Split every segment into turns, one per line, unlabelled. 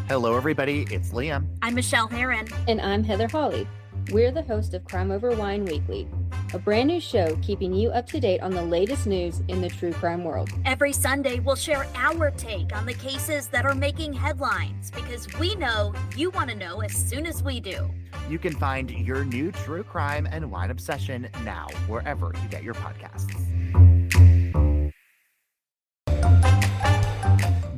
Hello, everybody. It's Liam.
I'm Michelle Herron.
And I'm Heather Hawley. We're the host of Crime Over Wine Weekly, a brand new show keeping you up to date on the latest news in the true crime world.
Every Sunday, we'll share our take on the cases that are making headlines because we know you want to know as soon as we do.
You can find your new true crime and wine obsession now, wherever you get your podcasts.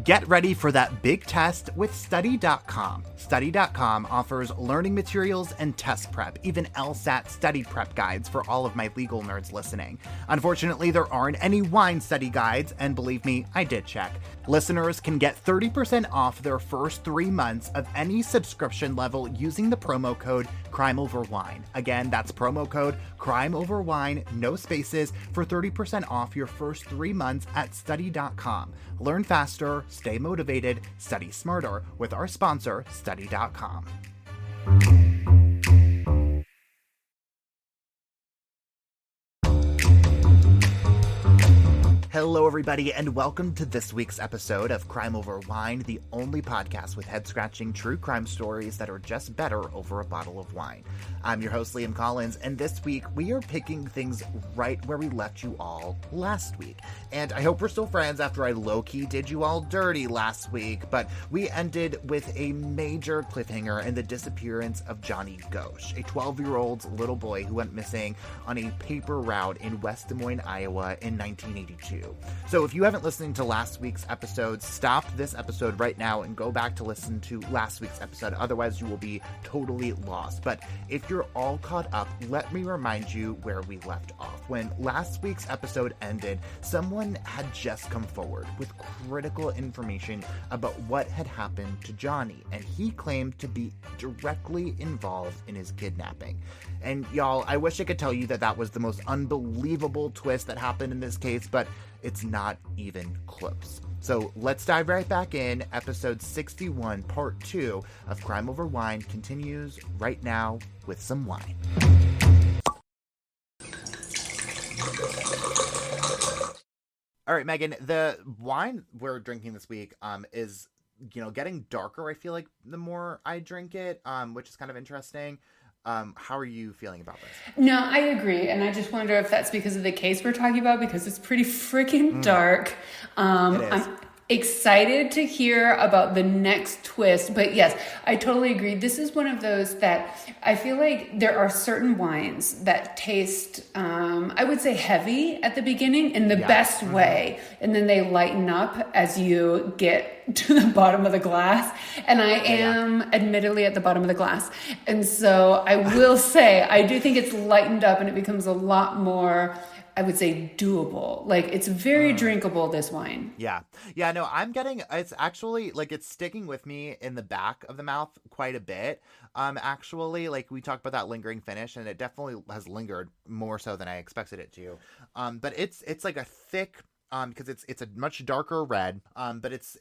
Get ready for that big test with Study.com. Study.com offers learning materials and test prep, even LSAT study prep guides for all of my legal nerds listening. Unfortunately, there aren't any wine study guides, and believe me, I did check. Listeners can get 30% off their first 3 months of any subscription level using the promo code CrimeOverWine. Again, that's promo code CrimeOverWine, no spaces, for 30% off your first 3 months at Study.com. Learn faster, stay motivated, study smarter with our sponsor, Study.com. Hello, everybody, and welcome to this week's episode of Crime Over Wine, the only podcast with head-scratching true crime stories that are just better over a bottle of wine. I'm your host, Liam Collins, and this week we are picking things right where we left you all last week. And I hope we're still friends after I low-key did you all dirty last week, but we ended with a major cliffhanger in the disappearance of Johnny Gosch, a 12-year-old little boy who went missing on a paper route in West Des Moines, Iowa in 1982. So if you haven't listened to last week's episode, stop this episode right now and go back to listen to last week's episode. Otherwise, you will be totally lost. But if you're all caught up, let me remind you where we left off. When last week's episode ended, someone had just come forward with critical information about what had happened to Johnny, and he claimed to be directly involved in his kidnapping. And y'all, I wish I could tell you that that was the most unbelievable twist that happened in this case, but it's not even close. So let's dive right back in. Episode 61, part 2 of Crime Over Wine continues right now with some wine. All right, Megan, the wine we're drinking this week is, getting darker, I feel like, the more I drink it, which is kind of interesting. How are you feeling about this?
No, I agree. And I just wonder if that's because of the case we're talking about, because it's pretty freaking dark.
It is.
I'm excited to hear about the next twist. But yes, I totally agree. This is one of those that I feel like there are certain wines that taste, I would say, heavy at the beginning in the best way. And then they lighten up as you get to the bottom of the glass. And I am admittedly at the bottom of the glass. And so I will say, I do think it's lightened up and it becomes a lot more, I would say, doable. Like, it's very drinkable, this wine.
Yeah. Yeah, no, I'm getting, it's actually, like, it's sticking with me in the back of the mouth quite a bit. Actually, like, we talked about that lingering finish, and it definitely has lingered more so than I expected it to. But it's like a thick, because it's a much darker red, but it's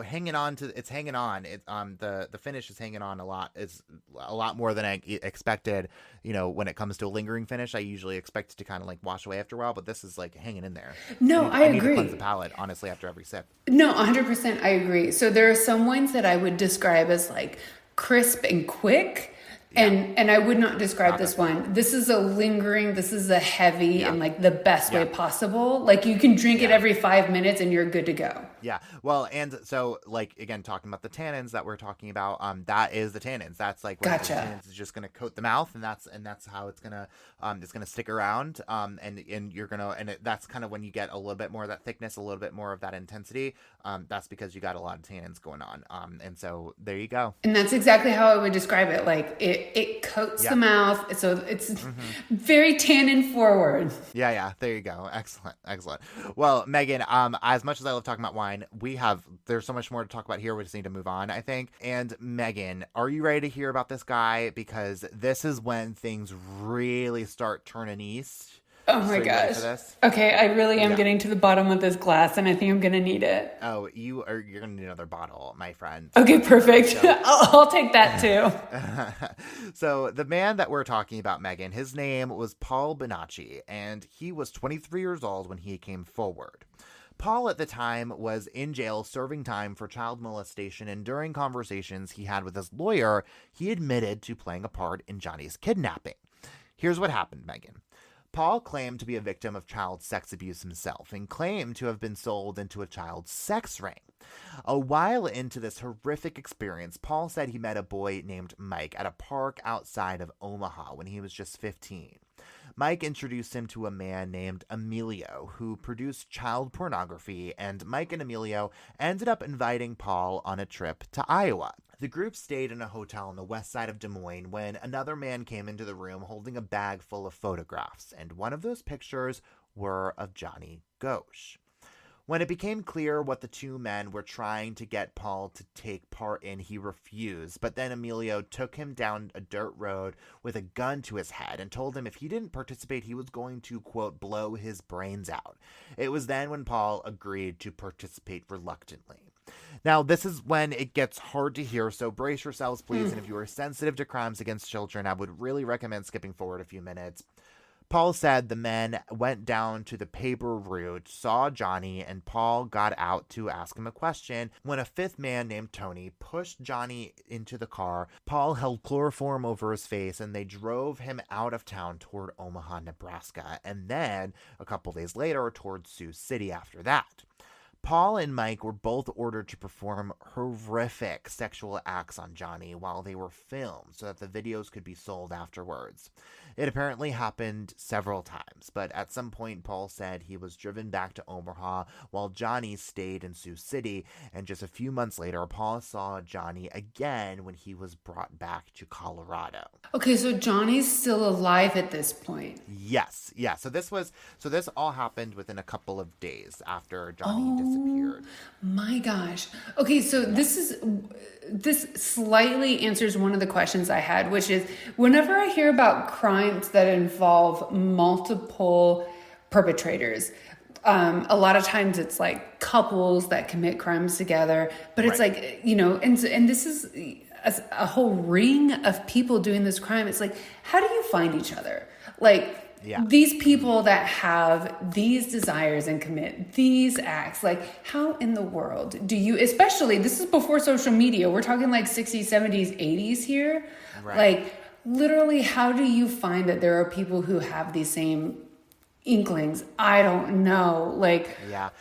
hanging on. The finish is hanging on a lot. It's a lot more than I expected. When it comes to a lingering finish, I usually expect it to kind of like wash away after a while, but this is like hanging in there.
No, I agree.
Need to cleanse the palate, honestly, after every sip.
No, 100% I agree. So there are some wines that I would describe as like crisp and quick. And I would not describe this one. This is a lingering, this is a heavy and like the best way possible. Like, you can drink it every 5 minutes and you're good to go.
Yeah. Well, and so, like, again, talking about the tannins that we're talking about, that is the tannins. That's like what the tannins is just going to coat the mouth, and that's how it's going to stick around. And you're going to, that's kind of when you get a little bit more of that thickness, a little bit more of that intensity. That's because you got a lot of tannins going on. And so there you go.
And that's exactly how I would describe it. Like, it coats the mouth. So it's very tannin forward.
Yeah. There you go. Excellent. Well, Megan, as much as I love talking about wine, there's so much more to talk about here. We just need to move on, I think. And Megan, are you ready to hear about this guy? Because this is when things really start turning east.
Oh my gosh. Okay, I really am getting to the bottom of this glass, and I think I'm going to need it.
Oh, you're going to need another bottle, my friend.
Okay, perfect. So, I'll take that too.
So the man that we're talking about, Megan, his name was Paul Bonacci, and he was 23 years old when he came forward. Paul at the time was in jail serving time for child molestation, and during conversations he had with his lawyer, he admitted to playing a part in Johnny's kidnapping. Here's what happened, Megan. Paul claimed to be a victim of child sex abuse himself and claimed to have been sold into a child sex ring. A while into this horrific experience, Paul said he met a boy named Mike at a park outside of Omaha when he was just 15. Mike introduced him to a man named Emilio who produced child pornography, and Mike and Emilio ended up inviting Paul on a trip to Iowa. The group stayed in a hotel on the west side of Des Moines when another man came into the room holding a bag full of photographs, and one of those pictures were of Johnny Gosch. When it became clear what the two men were trying to get Paul to take part in, he refused, but then Emilio took him down a dirt road with a gun to his head and told him if he didn't participate, he was going to, quote, blow his brains out. It was then when Paul agreed to participate reluctantly. Now, this is when it gets hard to hear, so brace yourselves, please, and if you are sensitive to crimes against children, I would really recommend skipping forward a few minutes. Paul said the men went down to the paper route, saw Johnny, and Paul got out to ask him a question. When a fifth man named Tony pushed Johnny into the car, Paul held chloroform over his face, and they drove him out of town toward Omaha, Nebraska, and then, a couple days later, toward Sioux City after that. Paul and Mike were both ordered to perform horrific sexual acts on Johnny while they were filmed so that the videos could be sold afterwards. It apparently happened several times, but at some point Paul said he was driven back to Omaha while Johnny stayed in Sioux City, and just a few months later, Paul saw Johnny again when he was brought back to Colorado.
Okay, so Johnny's still alive at this point.
Yes, yeah. So this all happened within a couple of days after Johnny disappeared.
My gosh. Okay, so this slightly answers one of the questions I had, which is whenever I hear about crimes that involve multiple perpetrators, a lot of times it's like couples that commit crimes together, but it's like, and this is a whole ring of people doing this crime. It's like, how do you find each other? Like, these people that have these desires and commit these acts, like how in the world do you, especially this is before social media, we're talking like 60s, 70s, 80s here. Right. Like literally, how do you find that there are people who have these same inklings? I don't know. Like,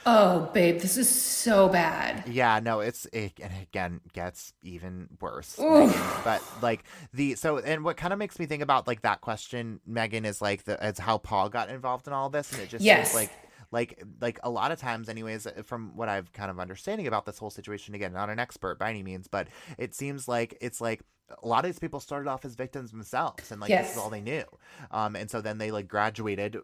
oh babe, this is so bad.
Yeah, no, it again gets even worse. But like and what kind of makes me think about like that question, Megan, is like it's how Paul got involved in all this, and it just seems like a lot of times anyways, from what I've kind of understanding about this whole situation, again, not an expert by any means, but it seems like it's like a lot of these people started off as victims themselves, and like this is all they knew, and so then they like graduated,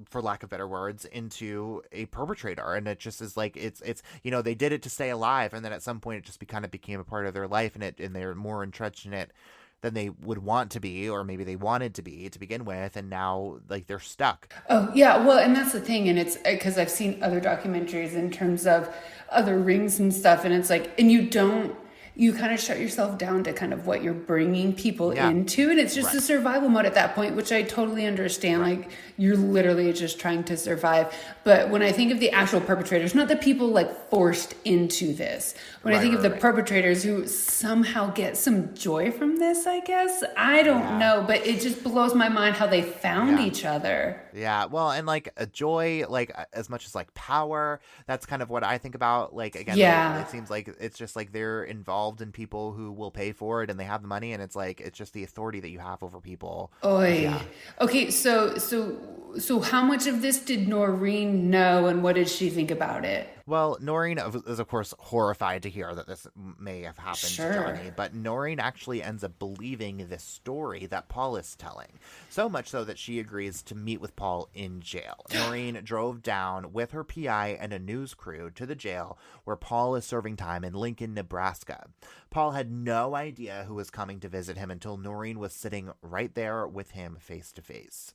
for lack of better words, into a perpetrator, and it just is like it's they did it to stay alive, and then at some point it just kind of became a part of their life, and they're more entrenched in it than they would want to be, or maybe they wanted to be to begin with, and now like they're stuck.
Oh yeah, well, and that's the thing, and it's because I've seen other documentaries in terms of other rings and stuff, and it's like, and you kind of shut yourself down to kind of what you're bringing people into. And it's just a survival mode at that point, which I totally understand. Like you're literally just trying to survive. But when I think of the actual perpetrators, not the people like forced into this, when I think of the perpetrators who somehow get some joy from this, I guess, I don't know, but it just blows my mind how they found each other.
Yeah. Well, and like a joy, like as much as like power, that's kind of what I think about. Like, again, it seems like it's just like they're involved in people who will pay for it, and they have the money, and it's like it's just the authority that you have over people. Okay, so how much of this did Noreen know, and what did she think about it? Well, Noreen is, of course, horrified to hear that this may have happened to Johnny, but Noreen actually ends up believing this story that Paul is telling, so much so that she agrees to meet with Paul in jail. Noreen drove down with her PI and a news crew to the jail where Paul is serving time in Lincoln, Nebraska. Paul had no idea who was coming to visit him until Noreen was sitting right there with him face to face.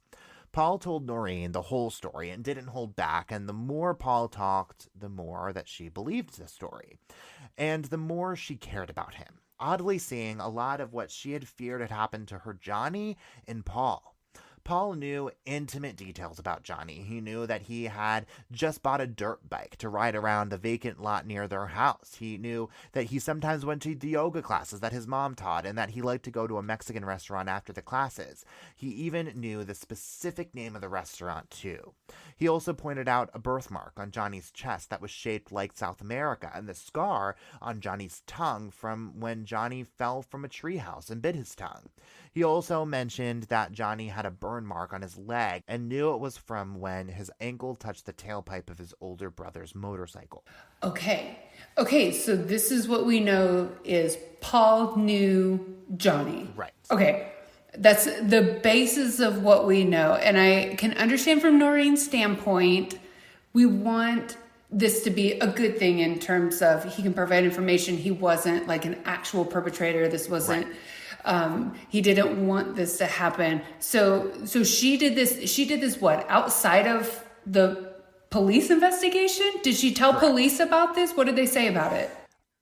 Paul told Noreen the whole story and didn't hold back, and the more Paul talked, the more that she believed the story, and the more she cared about him, oddly seeing a lot of what she had feared had happened to her Johnny in Paul. Paul knew intimate details about Johnny. He knew that he had just bought a dirt bike to ride around the vacant lot near their house. He knew that he sometimes went to the yoga classes that his mom taught and that he liked to go to a Mexican restaurant after the classes. He even knew the specific name of the restaurant, too. He also pointed out a birthmark on Johnny's chest that was shaped like South America and the scar on Johnny's tongue from when Johnny fell from a treehouse and bit his tongue. He also mentioned that Johnny had a burn mark on his leg and knew it was from when his ankle touched the tailpipe of his older brother's motorcycle. Okay,
so this is what we know is Paul knew Johnny.
Right.
Okay, that's the basis of what we know. And I can understand from Noreen's standpoint, we want this to be a good thing in terms of he can provide information. He wasn't like an actual perpetrator. This wasn't... Right. He didn't want this to happen. So she did this what? Outside of the police investigation? Did she tell police about this? What did they say about it?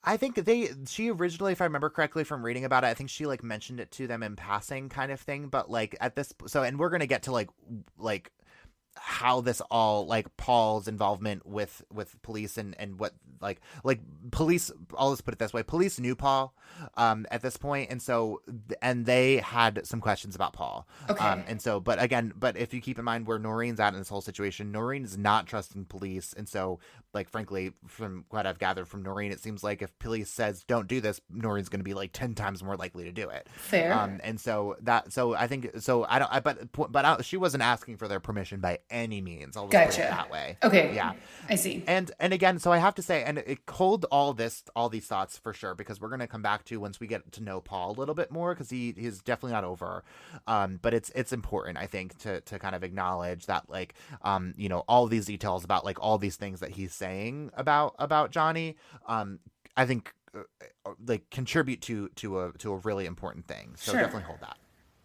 I think she originally, if I remember correctly from reading about it, I think she like mentioned it to them in passing kind of thing. But like at this, and we're going to get to like how this all like Paul's involvement with police and what like police, I'll just put it this way, police knew Paul at this point, and they had some questions about Paul.
Okay.
But if you keep in mind where Noreen's at in this whole situation, Noreen is not trusting police, and so like frankly from what I've gathered from Noreen, it seems like if police says don't do this, Noreen's going to be like 10 times more likely to do it.
Fair.
She wasn't asking for their permission by any means. I'll just
gotcha.
Put it that way.
Okay.
Yeah.
I see.
And again, so I have to say, and hold all these thoughts for sure, because we're going to come back to once we get to know Paul a little bit more, because he's definitely not over. But it's important, I think, to kind of acknowledge that like, all these details about like all these things that he's saying about Johnny, I think like contribute to a really important thing. So
sure.
Definitely hold that.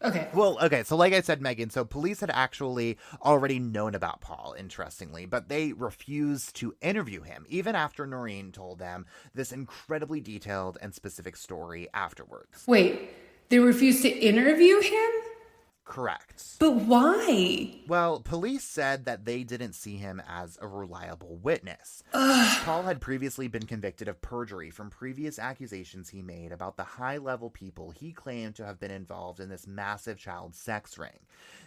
Okay.
Well, okay. So like I said, Megan, so police had actually already known about Paul, interestingly, but they refused to interview him, even after Noreen told them this incredibly detailed and specific story afterwards.
Wait, they refused to interview him?
Correct.
But why?
Well, police said that they didn't see him as a reliable witness. Paul had previously been convicted of perjury from previous accusations he made about the high-level people he claimed to have been involved in this massive child sex ring,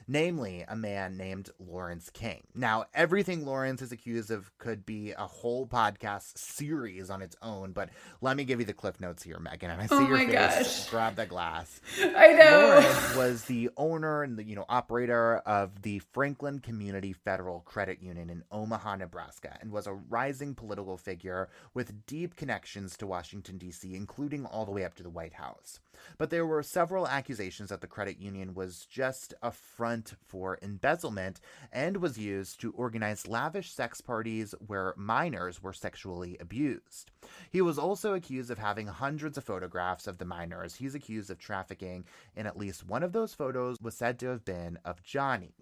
namely a man named Lawrence King. Now, everything Lawrence is accused of could be a whole podcast series on its own, but let me give you the cliff notes here, Megan, and I see your face.
Gosh.
Grab that glass.
I know.
Lawrence was the owner and the operator of the Franklin Community Federal Credit Union in Omaha, Nebraska, and was a rising political figure with deep connections to Washington, D.C., including all the way up to the White House. But there were several accusations that the credit union was just a front for embezzlement and was used to organize lavish sex parties where minors were sexually abused. He was also accused of having hundreds of photographs of the minors he's accused of trafficking, and at least one of those photos was said to have been of Johnny.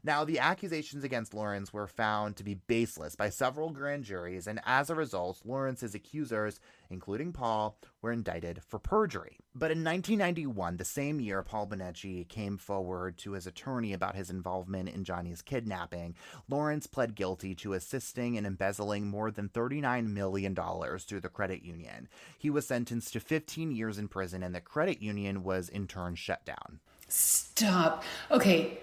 Now, the accusations against Lawrence were found to be baseless by several grand juries, and as a result, Lawrence's accusers, including Paul, were indicted for perjury. But in 1991, the same year Paul Bonecci came forward to his attorney about his involvement in Johnny's kidnapping, Lawrence pled guilty to assisting in embezzling more than $39 million through the credit union. He was sentenced to 15 years in prison, and the credit union was in turn shut down.
Stop. Okay.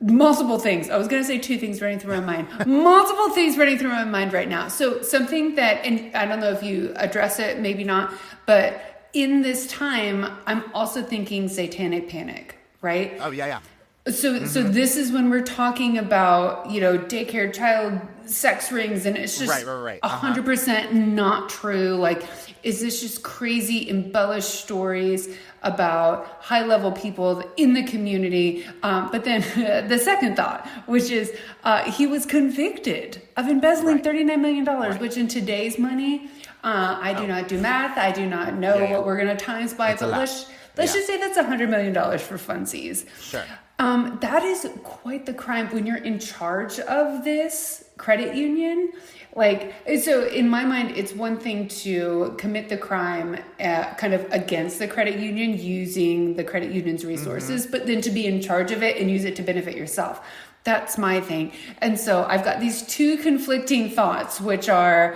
Multiple things. I was going to say two things running through my mind. Multiple things running through my mind right now. So something that, and I don't know if you address it, maybe not, but in this time, I'm also thinking satanic panic, right?
Oh, yeah.
So this is when we're talking about, daycare, child sex rings, and it's just
right.
100% not true. Like, is this just crazy embellished stories about high-level people in the community? But then the second thought, which is he was convicted of embezzling $39 million, which in today's money, I do not do math. I do not know what we're going to times by, but let's just say that's $100 million for funsies.
Sure.
That is quite the crime when you're in charge of this credit union. Like, so in my mind, it's one thing to commit the crime kind of against the credit union using the credit union's resources, but then to be in charge of it and use it to benefit yourself. That's my thing. And so I've got these two conflicting thoughts, which are,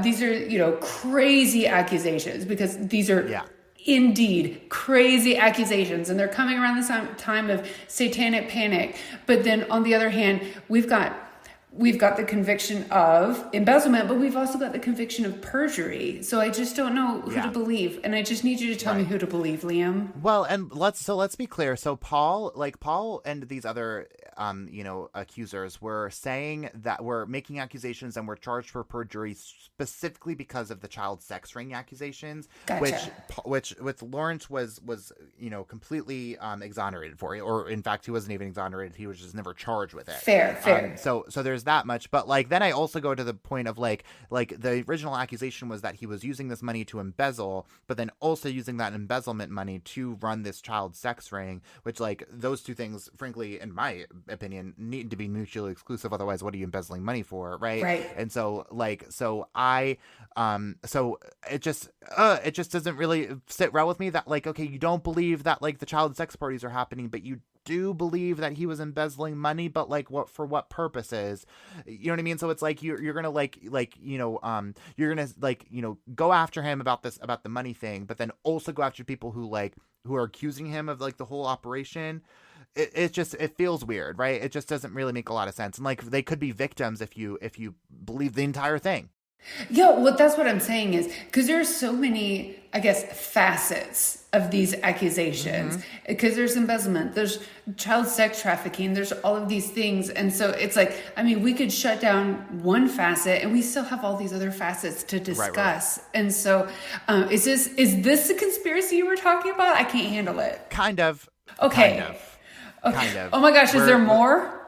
these are, crazy accusations, because these are indeed crazy accusations, and they're coming around the time of satanic panic. But then on the other hand, we've got the conviction of embezzlement, but we've also got the conviction of perjury. So I just don't know who to believe. And I just need you to tell me who to believe, Liam.
Well, and let's be clear. So Paul and these other, accusers were saying that we're making accusations and were charged for perjury specifically because of the child sex ring accusations,
gotcha.
which Lawrence was completely exonerated for, or in fact, he wasn't even exonerated. He was just never charged with it.
Fair.
So there's that much. But then I also go to the point of like the original accusation was that he was using this money to embezzle, but then also using that embezzlement money to run this child sex ring, which those two things, frankly, in my opinion, need to be mutually exclusive. Otherwise, what are you embezzling money for? Right. And so it just doesn't really sit well with me that okay, you don't believe that the child sex parties are happening, but you do believe that he was embezzling money, but what purposes? You know what I mean? So it's you're gonna you're gonna go after him about the money thing, but then also go after people who are accusing him of the whole operation. It feels weird, right? It just doesn't really make a lot of sense. And they could be victims if you believe the entire thing.
Yeah, well, that's what I'm saying is because there are so many, I guess, facets of these accusations. Because there's embezzlement, there's child sex trafficking, there's all of these things. And so it's we could shut down one facet and we still have all these other facets to discuss. Right. And so is this the conspiracy you were talking about? I can't handle it.
Kind of.
Okay.
Kind of.
Oh my gosh, is there more?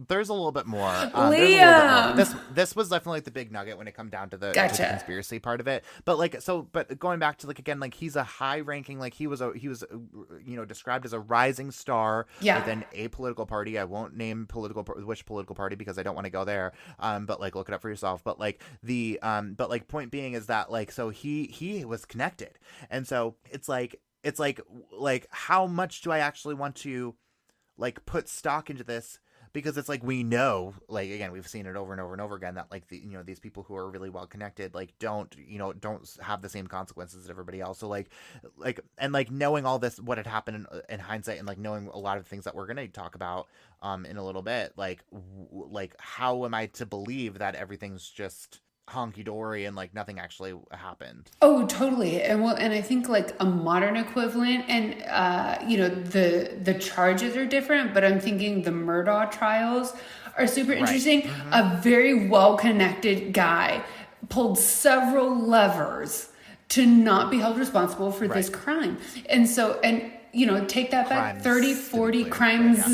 There's a little bit more.
Liam!
This was definitely the big nugget when it come down to the,
gotcha.
to the conspiracy part of it. But going back to again, he's a high ranking, he was described as a rising star within a political party. I won't name which political party because I don't want to go there. But look it up for yourself. But point being is that so he was connected, and so it's how much do I actually want to put stock into this? Because it's we know, again, we've seen it over and over and over again that these people who are really well connected don't have the same consequences as everybody else. So knowing all this, what had happened in hindsight, and knowing a lot of things that we're gonna talk about in a little bit, how am I to believe that everything's just honky-dory and nothing actually happened?
Oh, totally. And I think a modern equivalent, and the charges are different, but I'm thinking the Murdaugh trials are super interesting. Mm-hmm. A very well-connected guy pulled several levers to not be held responsible for this crime. And so, take that back, 30, 40 crimes.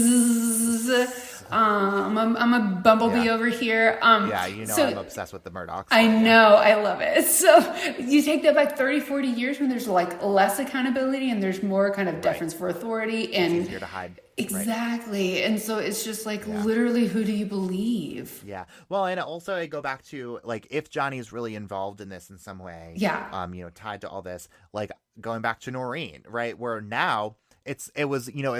I'm a bumblebee over here.
I'm obsessed with the Murdaughs.
I know. I love it. So you take that back 30, 40 years when there's less accountability and there's more kind of deference for authority. And
it's easier to hide.
Exactly. Right. And so it's just literally, who do you believe?
Yeah. Well, and also I go back to if Johnny's really involved in this in some way, tied to all this, going back to Noreen, right? Where now it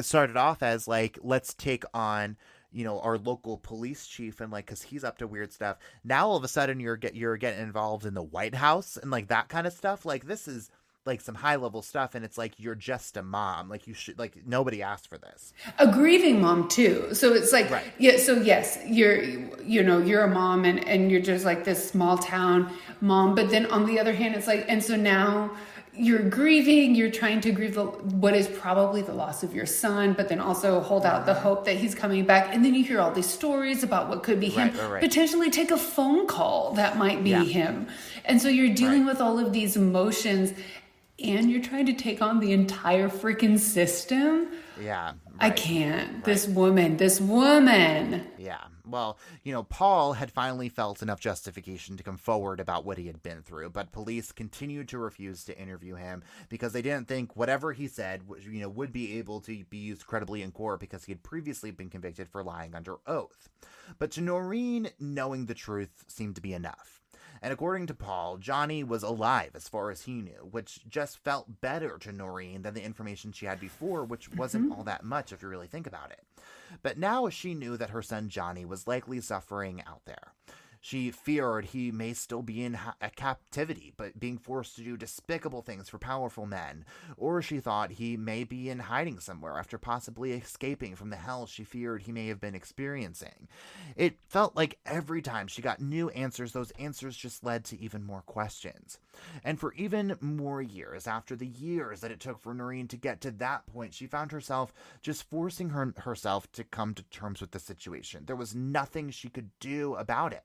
started off as let's take on our local police chief and because he's up to weird stuff. Now all of a sudden you're getting involved in the White House and that kind of stuff. This is some high level stuff, and it's you're just a mom. You should nobody asked for this.
A grieving mom too. So it's
right.
Yeah. So yes, you're a mom and you're just this small town mom. But then on the other hand, it's and so now you're grieving, you're trying to grieve what is probably the loss of your son, but then also hold out the hope that he's coming back. And then you hear all these stories about what could be him. Right. Potentially take a phone call that might be him. And so you're dealing with all of these emotions, and you're trying to take on the entire freaking system.
Yeah. Right.
I can't. Right. This woman.
Yeah. Well, Paul had finally felt enough justification to come forward about what he had been through, but police continued to refuse to interview him because they didn't think whatever he said, would be able to be used credibly in court because he had previously been convicted for lying under oath. But to Noreen, knowing the truth seemed to be enough. And according to Paul, Johnny was alive as far as he knew, which just felt better to Noreen than the information she had before, which wasn't all that much if you really think about it. But now she knew that her son Johnny was likely suffering out there. She feared he may still be in captivity, but being forced to do despicable things for powerful men. Or she thought he may be in hiding somewhere after possibly escaping from the hell she feared he may have been experiencing. It felt like every time she got new answers, those answers just led to even more questions. And for even more years, after the years that it took for Noreen to get to that point, she found herself just forcing herself to come to terms with the situation. There was nothing she could do about it.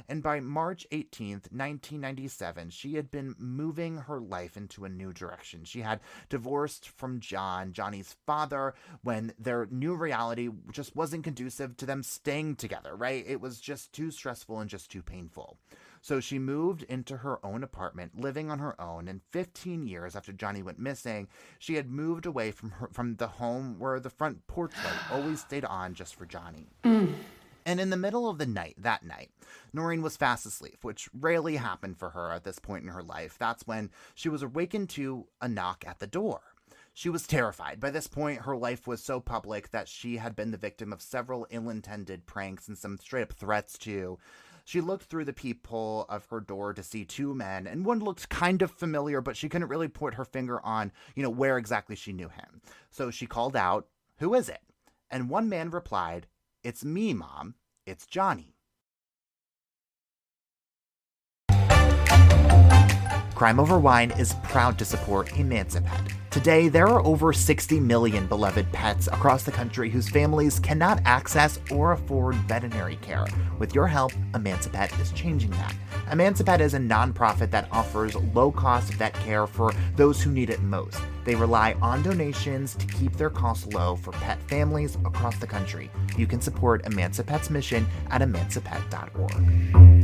And by March 18th, 1997, she had been moving her life into a new direction. She had divorced from Johnny's father, when their new reality just wasn't conducive to them staying together, right? It was just too stressful and just too painful. So she moved into her own apartment, living on her own, and 15 years after Johnny went missing, she had moved away from the home where the front porch light always stayed on just for Johnny. And in the middle of that night, Noreen was fast asleep, which rarely happened for her at this point in her life. That's when she was awakened to a knock at the door. She was terrified. By this point, her life was so public that she had been the victim of several ill-intended pranks and some straight-up threats, too. She looked through the peephole of her door to see two men, and one looked kind of familiar, but she couldn't really put her finger on, where exactly she knew him. So she called out, "Who is it?" And one man replied, "It's me, Mom. It's Johnny." Crime Over Wine is proud to support Emancipet. Today, there are over 60 million beloved pets across the country whose families cannot access or afford veterinary care. With your help, Emancipet is changing that. Emancipet is a nonprofit that offers low-cost vet care for those who need it most. They rely on donations to keep their costs low for pet families across the country. You can support Emancipet's mission at emancipet.org.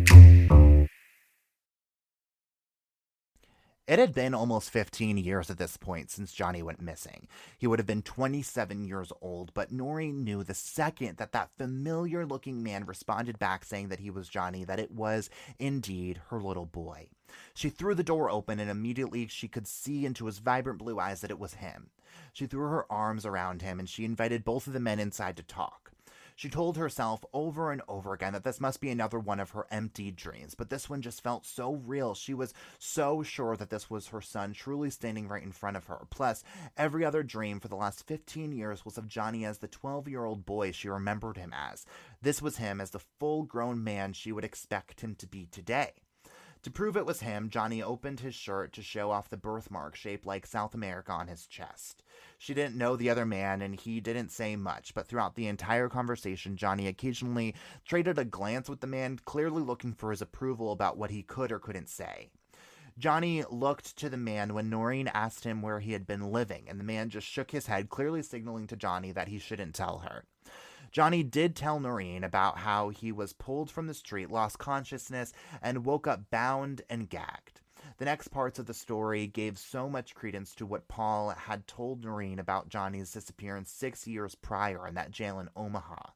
It had been almost 15 years at this point since Johnny went missing. He would have been 27 years old, but Noreen knew the second that familiar-looking man responded back saying that he was Johnny, that it was indeed her little boy. She threw the door open, and immediately she could see into his vibrant blue eyes that it was him. She threw her arms around him, and she invited both of the men inside to talk. She told herself over and over again that this must be another one of her empty dreams, but this one just felt so real. She was so sure that this was her son truly standing right in front of her. Plus, every other dream for the last 15 years was of Johnny as the 12-year-old boy she remembered him as. This was him as the full-grown man she would expect him to be today. To prove it was him, Johnny opened his shirt to show off the birthmark shaped like South America on his chest. She didn't know the other man, and he didn't say much, but throughout the entire conversation, Johnny occasionally traded a glance with the man, clearly looking for his approval about what he could or couldn't say. Johnny looked to the man when Noreen asked him where he had been living, and the man just shook his head, clearly signaling to Johnny that he shouldn't tell her. Johnny did tell Noreen about how he was pulled from the street, lost consciousness, and woke up bound and gagged. The next parts of the story gave so much credence to what Paul had told Noreen about Johnny's disappearance 6 years prior in that jail in Omaha.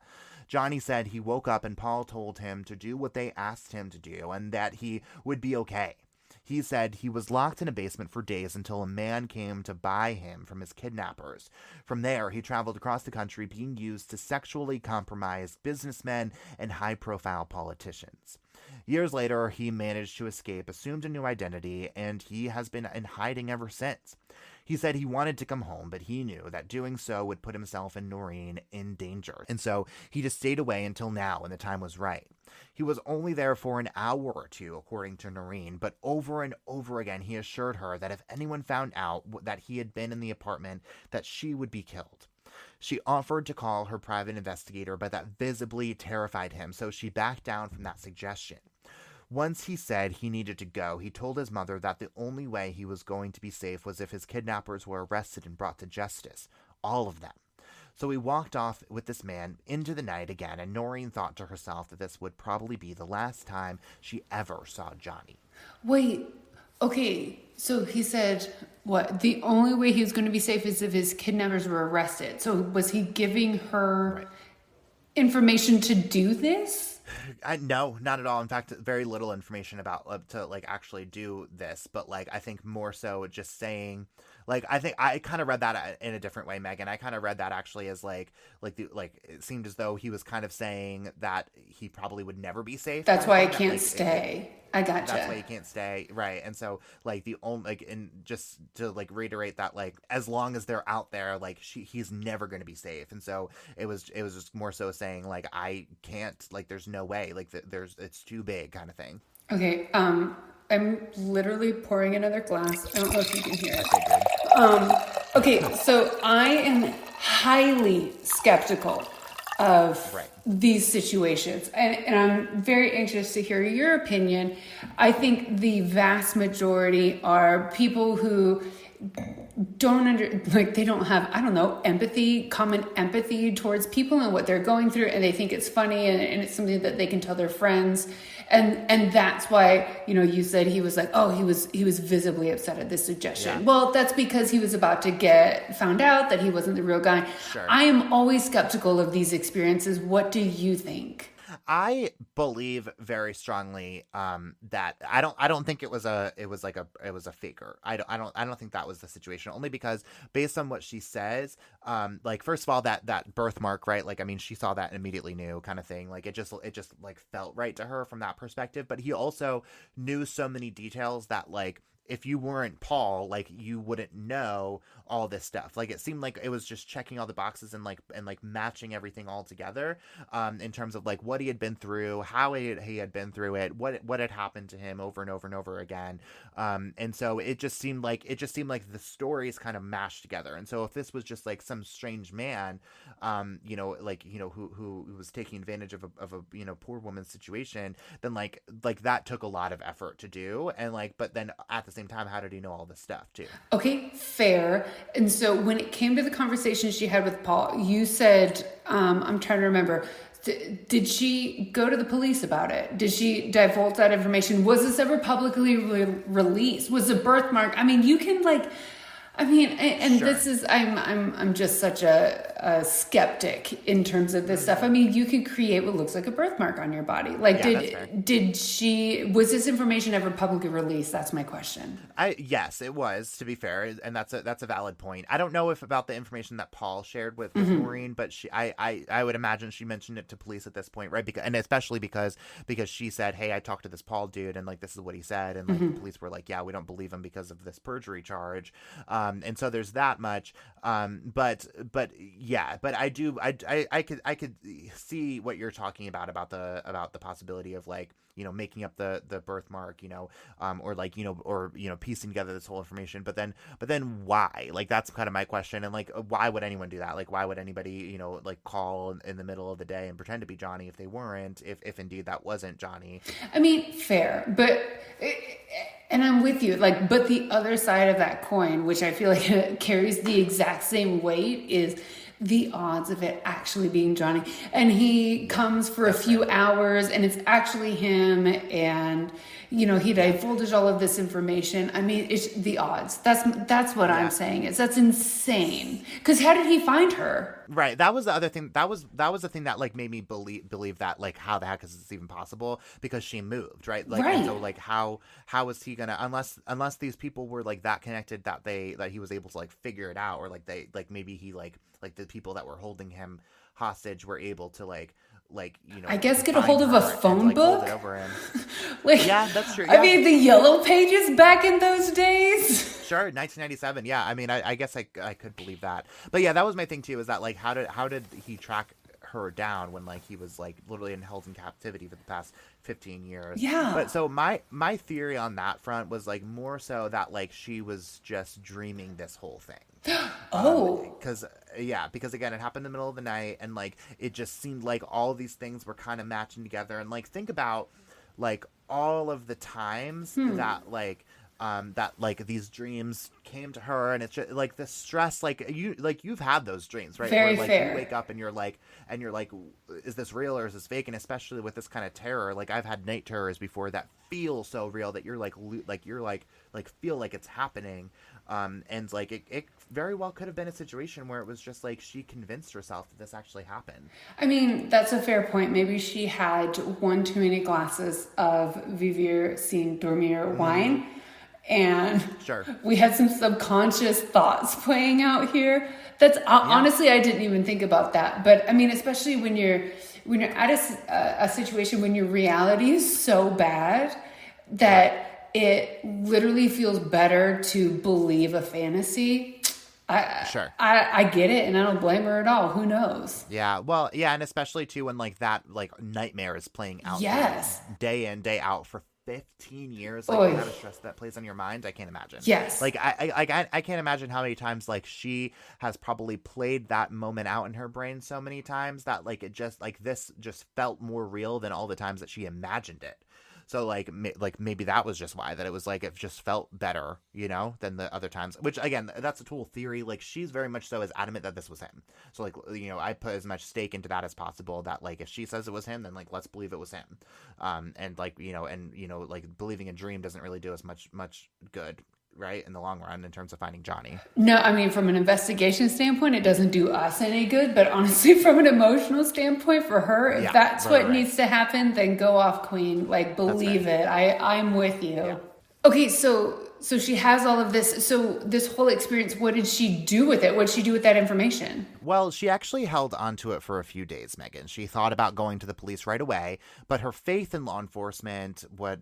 Johnny said he woke up and Paul told him to do what they asked him to do and that he would be okay. He said he was locked in a basement for days until a man came to buy him from his kidnappers. From there, he traveled across the country being used to sexually compromise businessmen and high-profile politicians. Years later, he managed to escape, assumed a new identity, and he has been in hiding ever since. He said he wanted to come home, but he knew that doing so would put himself and Noreen in danger. And so he just stayed away until now when the time was right. He was only there for an hour or two, according to Noreen, but over and over again he assured her that if anyone found out that he had been in the apartment, that she would be killed. She offered to call her private investigator, but that visibly terrified him, so she backed down from that suggestion. Once he said he needed to go, he told his mother that the only way he was going to be safe was if his kidnappers were arrested and brought to justice. All of them. So we walked off with this man into the night again, and Noreen thought to herself that this would probably be the last time she ever saw Johnny.
Wait, okay, so he said, what, the only way he was going to be safe is if his kidnappers were arrested. So was he giving her information to do this?
No, not at all. In fact, very little information about to like actually do this, but like I think more so just saying, like, I think I kind of read that in a different way, Megan. I kind of read that actually as like it seemed as though he was kind of saying that he probably would never be safe.
That's why I can't stay. I gotcha.
That's why you can't stay, right? And so, like, the only, like, and just to like reiterate that, like, as long as they're out there, like, he's never going to be safe. And so it was just more so saying, like, I can't, like, there's no way, like, it's too big, kind of thing.
Okay, I'm literally pouring another glass. I don't know if you can hear it. Okay, so I am highly skeptical of these situations. And I'm very anxious to hear your opinion. I think the vast majority are people who they don't have, I don't know, common empathy towards people and what they're going through. And they think it's funny and it's something that they can tell their friends. And that's why, you said he was like, oh, he was visibly upset at this suggestion. Yeah. Well, that's because he was about to get found out that he wasn't the real guy.
Sure.
I am always skeptical of these experiences. What do you think?
I believe very strongly that I don't think it was a faker. I don't think that was the situation, only because based on what she says, like, first of all, that birthmark, right? Like, I mean, she saw that and immediately knew, kind of thing. Like, it just like felt right to her from that perspective. But he also knew so many details that, like, if you weren't Paul, like, you wouldn't know all this stuff. Like, it seemed like it was just checking all the boxes and matching everything all together, in terms of like what he had been through, how he had been through it, what had happened to him over and over and over again. And so it just seemed like the stories kind of mashed together. And so if this was just like some strange man, who was taking advantage of a poor woman's situation, then like that took a lot of effort to do. And like, but then at the same time, how did he know all this stuff too?
Okay, fair. And so when it came to the conversation she had with Paul, you said, I'm trying to remember, did she go to the police about it? Did she divulge that information? Was this ever publicly released? Was the birthmark? I mean, you can and sure. This is, I'm just such a skeptic in terms of this stuff. I mean, you can create what looks like a birthmark on your body. Like, was this information ever publicly released? That's my question.
Yes, it was, to be fair. And that's a valid point. I don't know if about the information that Paul shared with Noreen, but I would imagine she mentioned it to police at this point, right? And especially because she said, hey, I talked to this Paul dude and like, this is what he said. And like, the police were like, yeah, we don't believe him because of this perjury charge. And so there's that much. But I could see what you're talking about the possibility of like, making up the birthmark, or piecing together this whole information. But then why? Like, that's kind of my question. And like, why would anyone do that? Like, why would anybody, like, call in the middle of the day and pretend to be Johnny if they weren't, if indeed that wasn't Johnny?
I mean, fair, but and I'm with you, like, but the other side of that coin, which I feel like it carries the exact same weight, is the odds of it actually being Johnny. And he comes for a few hours and it's actually him, and he divulges all of this information. I mean, it's the odds. That's what I'm saying. That's insane. Because how did he find her?
Right. That was the other thing. That was the thing that like made me believe that, like, how the heck is this even possible? Because she moved, right? Like, and so like how is he gonna, unless these people were like that connected that he was able to like figure it out, or like they like maybe he like the people that were holding him hostage were able to I guess
get a hold of a phone book.
Hold it over him.
Yeah,
that's true. Yeah.
I mean, the yellow pages back in those days.
Sure, 1997. Yeah, I mean, I guess I could believe that. But yeah, that was my thing too. Is that like how did he track her down when like he was like literally held in captivity for the past 15 years?
Yeah.
But so my theory on that front was like more so that like she was just dreaming this whole thing. Because again, it happened in the middle of the night, and like it just seemed like all these things were kind of matching together. And like think about like all of the times that like that like these dreams came to her, and it's just like the stress, you've had those dreams, right?
Very
where,
fair.
You wake up and you're like, is this real or is this fake? And especially with this kind of terror, like I've had night terrors before that feel so real that you're feel like it's happening. And like it very well could have been a situation where it was just like she convinced herself that this actually happened.
I mean, that's a fair point. Maybe she had one too many glasses of Vivir seen Dormir wine, and
Sure.
we had some subconscious thoughts playing out here. That's honestly, I didn't even think about that. But I mean, especially when you're at a situation when your reality is so bad that it literally feels better to believe a fantasy. I get it, and I don't blame her at all. Who knows?
Yeah, well, yeah, and especially too when like that like nightmare is playing out day in, day out for 15 years. Like the amount of stress that plays on your mind, I can't imagine.
Yes.
Like I can't imagine how many times like she has probably played that moment out in her brain so many times that like it just like this just felt more real than all the times that she imagined it. So like maybe that was just why, that it was like it just felt better, you know, than the other times. Which again, that's a total theory. Like she's very much so as adamant that this was him. So like, you know, I put as much stake into that as possible. That like if she says it was him, then like let's believe it was him. And like like believing a dream doesn't really do us much good, right, in the long run in terms of finding Johnny.
No, I mean, from an investigation standpoint, it doesn't do us any good, but honestly, from an emotional standpoint for her, if that's what needs to happen, then go off, queen. Like, believe it. I'm with you. Yeah. Okay, so she has all of this. So this whole experience, what did she do with it? What did she do with that information?
Well, she actually held onto it for a few days, Megan. She thought about going to the police right away, but her faith in law enforcement was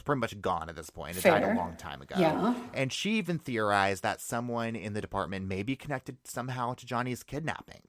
pretty much gone at this point. It died a long time ago.
Yeah.
And she even theorized that someone in the department may be connected somehow to Johnny's kidnapping.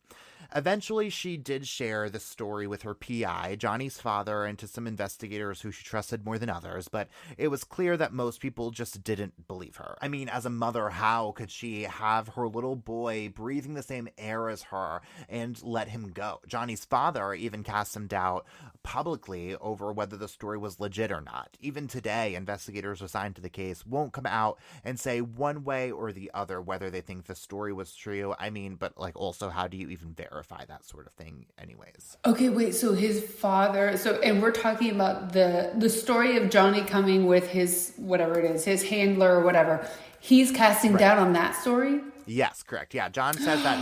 Eventually, she did share the story with her PI, Johnny's father, and to some investigators who she trusted more than others, but it was clear that most people just didn't believe her. I mean, as a mother, how could she have her little boy breathing the same air as her and let him go? Johnny's father even cast some doubt publicly over whether the story was legit or not. Even today, investigators assigned to the case won't come out and say one way or the other whether they think the story was true. I mean, but like also, how do you even verify that sort of thing anyways?
Okay, wait, so his father, and we're talking about the story of Johnny coming with his, whatever it is, his handler or whatever. He's casting doubt on that story?
Yes, correct. Yeah, John says that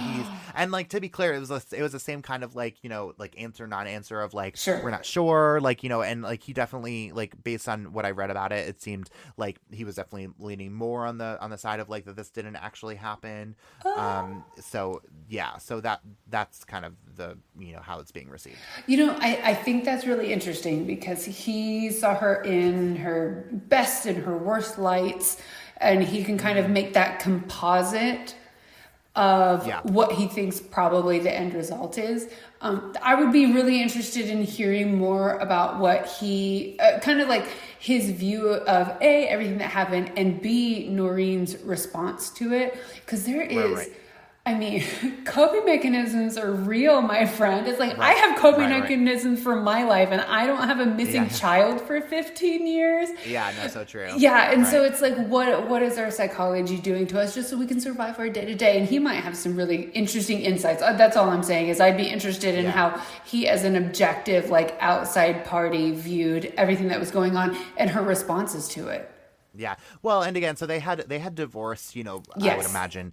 and like, to be clear, it was the same kind of like, you know, like answer, non-answer of like, we're not sure, like, you know, and like he definitely, like, based on what I read about it, it seemed like he was definitely leaning more on the side of like that this didn't actually happen. So yeah, so that's kind of the, you know, how it's being received.
You know, I think that's really interesting because he saw her in her best and her worst lights, and he can kind of make that composite of what he thinks probably the end result is. I would be really interested in hearing more about what he, kind of like his view of A, everything that happened, and B, Noreen's response to it. Because there is... I mean, coping mechanisms are real, my friend. It's like, I have coping mechanisms for my life, and I don't have a missing child for 15 years.
Yeah, no, so true.
Yeah, and so it's like, what is our psychology doing to us just so we can survive our day-to-day? And he might have some really interesting insights. That's all I'm saying is I'd be interested in how he, as an objective, like, outside party, viewed everything that was going on and her responses to it.
Yeah. Well, and again, so they had divorce, you know, I would imagine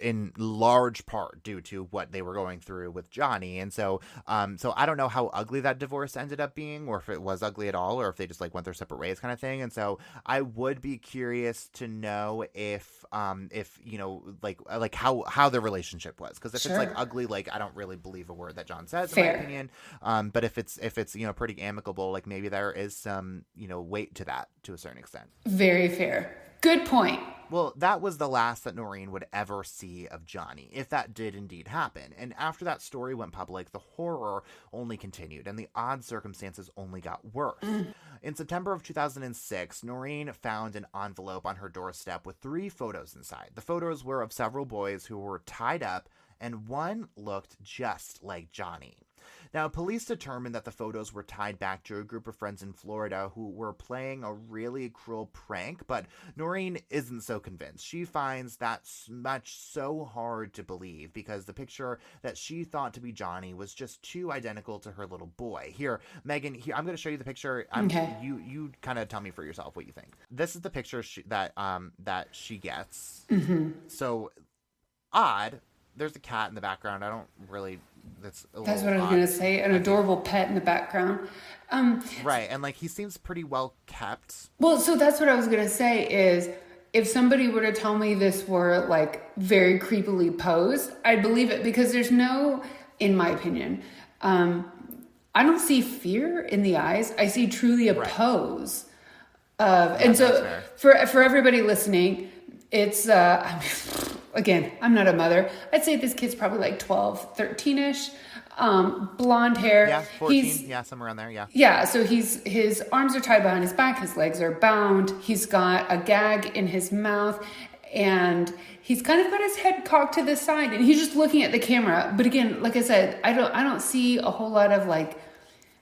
in large part due to what they were going through with Johnny. And so I don't know how ugly that divorce ended up being, or if it was ugly at all, or if they just like went their separate ways kind of thing. And so I would be curious to know if you know, like how their relationship was, because if it's like ugly, like I don't really believe a word that John says, in my opinion. But if it's you know, pretty amicable, like maybe there is some, you know, weight to that to a certain extent.
Very fair. Good point.
Well, that was the last that Noreen would ever see of Johnny, if that did indeed happen. And after that story went public, the horror only continued, and the odd circumstances only got worse. In September of 2006, Noreen found an envelope on her doorstep with 3 photos inside. The photos were of several boys who were tied up, and one looked just like Johnny. Now, police determined that the photos were tied back to a group of friends in Florida who were playing a really cruel prank, but Noreen isn't so convinced. She finds that much so hard to believe because the picture that she thought to be Johnny was just too identical to her little boy. Here, Megan, I'm going to show you the picture.
Okay.
You kind of tell me for yourself what you think. This is the picture that she gets.
Mm-hmm.
So odd. There's a cat in the background. I don't really. That's what I was
going to say. An adorable pet in the background.
Right, and like he seems pretty well kept.
Well, so that's what I was going to say is if somebody were to tell me this were like very creepily posed, I'd believe it because there's no, in my opinion, I don't see fear in the eyes. I see truly a pose of, and so for everybody listening, it's, again, I'm not a mother. I'd say this kid's probably like 12, 13-ish, blonde hair.
Yeah, 14, somewhere around there, yeah.
Yeah, so his arms are tied behind his back, his legs are bound, he's got a gag in his mouth, and he's kind of got his head cocked to the side, and he's just looking at the camera. But again, like I said, I don't see a whole lot of like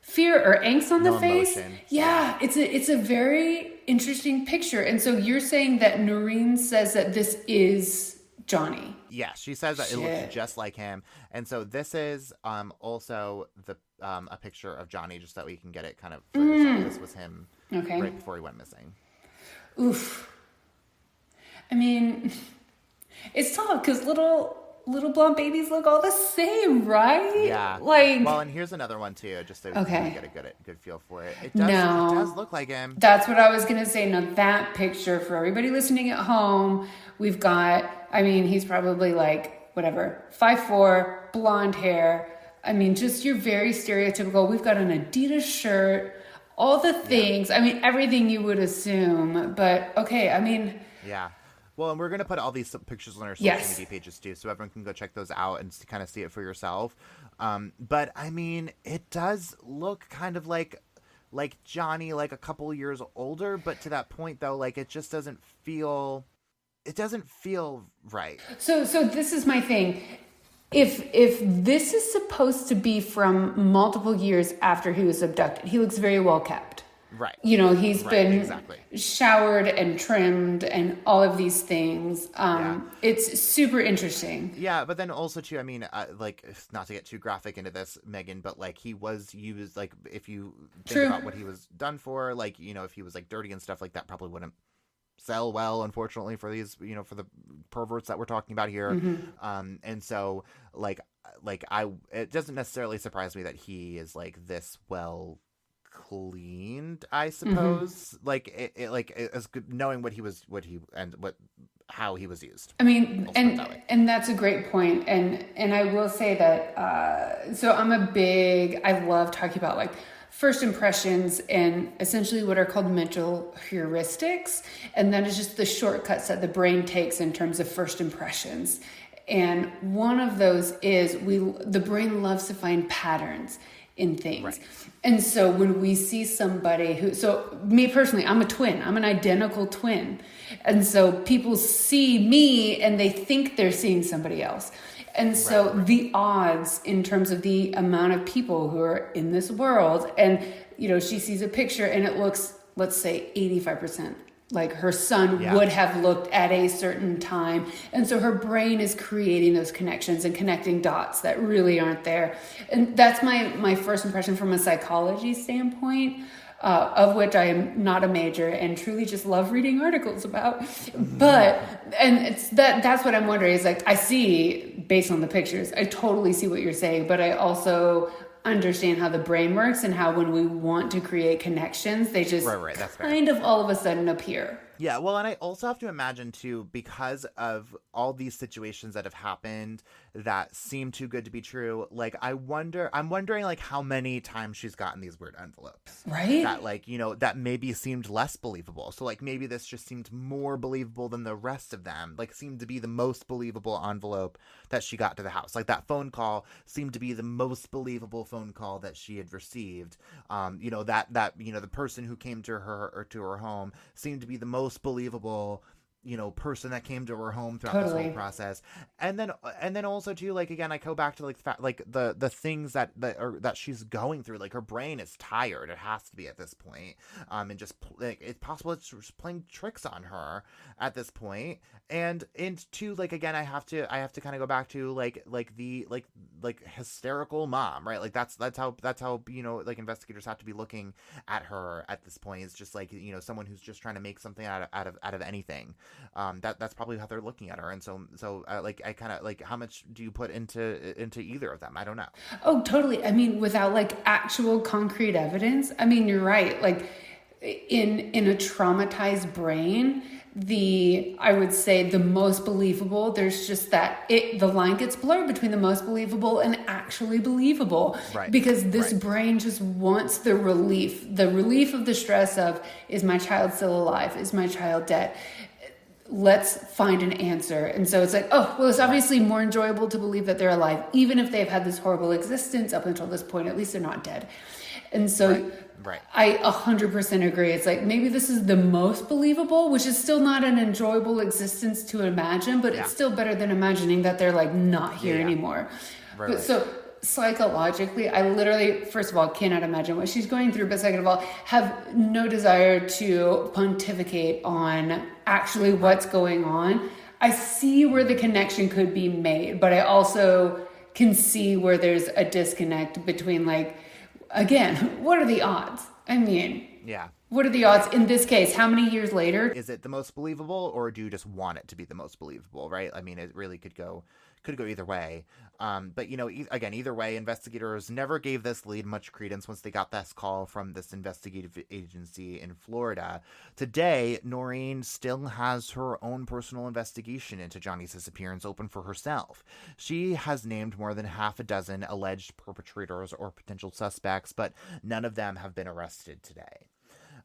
fear or angst on the face.
Emotion.
Yeah, it's a very interesting picture. And so you're saying that Noreen says that this is Johnny.
Yeah, she says that it looks just like him. And so this is also the a picture of Johnny, just so we can get it kind of for yourself. This was him right before he went missing.
Oof. I mean, it's tough because little blonde babies look all the same, right?
Yeah.
Like,
well, and here's another one too, just so we can get a good feel for it. It does look like him.
That's what I was gonna say. Now that picture for everybody listening at home, we've got. I mean, he's probably like whatever, 5'4", blonde hair. I mean, just your very stereotypical. We've got an Adidas shirt, all the things. I mean, everything you would assume. But okay, I mean.
Yeah. Well, and we're going to put all these pictures on our social media pages too, so everyone can go check those out and kind of see it for yourself. But I mean, it does look kind of like Johnny, like a couple years older, but to that point though, like it just doesn't feel right. So
this is my thing. If this is supposed to be from multiple years after he was abducted, he looks very well kept.
Right.
You know, he's been showered and trimmed and all of these things. It's super interesting.
Yeah, but then also too, I mean, like, not to get too graphic into this, Megan, but like he was used, like, if you think about what he was done for, like, you know, if he was like dirty and stuff like that, probably wouldn't sell well, unfortunately, for these, you know, for the perverts that we're talking about here. Mm-hmm. And so it doesn't necessarily surprise me that he is like this well cleaned, I suppose. Mm-hmm. Like it's good knowing how he was used.
I mean, and that's a great point. And I will say that so I love talking about like first impressions and essentially what are called mental heuristics, and that is just the shortcuts that the brain takes in terms of first impressions. And one of those is the brain loves to find patterns in things. Right. And so when we see somebody so me personally, I'm a twin. I'm an identical twin. And so people see me and they think they're seeing somebody else. And so the odds in terms of the amount of people who are in this world, and, you know, she sees a picture and it looks, let's say 85% like her son would have looked at a certain time. And so her brain is creating those connections and connecting dots that really aren't there. And that's my first impression from a psychology standpoint, of which I am not a major and truly just love reading articles about. But, and it's that's what I'm wondering is like, I see based on the pictures, I totally see what you're saying, but I also understand how the brain works and how when we want to create connections, they just
that's
kind of all of a sudden appear.
Yeah, well, and I also have to imagine, too, because of all these situations that have happened that seem too good to be true, like, I'm wondering, like, how many times she's gotten these weird envelopes.
Right?
That, like, you know, that maybe seemed less believable. So, like, maybe this just seemed more believable than the rest of them. Like, seemed to be the most believable envelope that she got to the house. Like, that phone call seemed to be the most believable phone call that she had received. You know, that you know, the person who came to her or to her home seemed to be the most believable, person that came to her home throughout this whole process. And then also too, like, again, I go back to like the things that she's going through. Like, her brain is tired. It has to be at this point. And just like, it's possible it's just playing tricks on her at this point. And two, like, again, I have to kind of go back to like the hysterical mom, right? Like, that's how like, investigators have to be looking at her at this point. It's just like, someone who's just trying to make something out of anything. That's probably how they're looking at her. And so like, I kind of like, how much do you put into either of them? I don't know.
Oh, totally. I mean, without like actual concrete evidence. I mean, you're right. Like, in a traumatized brain, I would say the most believable, there's just the line gets blurred between the most believable and actually believable.
Right.
Because this brain just wants the relief of the stress of, is my child still alive? Is my child dead? Let's find an answer. And so it's like, oh, well, it's obviously more enjoyable to believe that they're alive, even if they've had this horrible existence up until this point. At least they're not dead. And so
right.
I 100% agree. It's like, maybe this is the most believable, which is still not an enjoyable existence to imagine, but it's still better than imagining that they're like not here anymore.
Right.
But so psychologically, I literally, first of all, cannot imagine what she's going through, but second of all, have no desire to pontificate on actually what's going on. I see where the connection could be made, but I also can see where there's a disconnect between, like, again, what are the odds? I mean, what are the odds in this case? How many years later?
Is it the most believable, or do you just want it to be the most believable, right? I mean, it really could go either way. But, again, either way, investigators never gave this lead much credence once they got this call from this investigative agency in Florida. Today, Noreen still has her own personal investigation into Johnny's disappearance open for herself. She has named more than half a dozen alleged perpetrators or potential suspects, but none of them have been arrested today.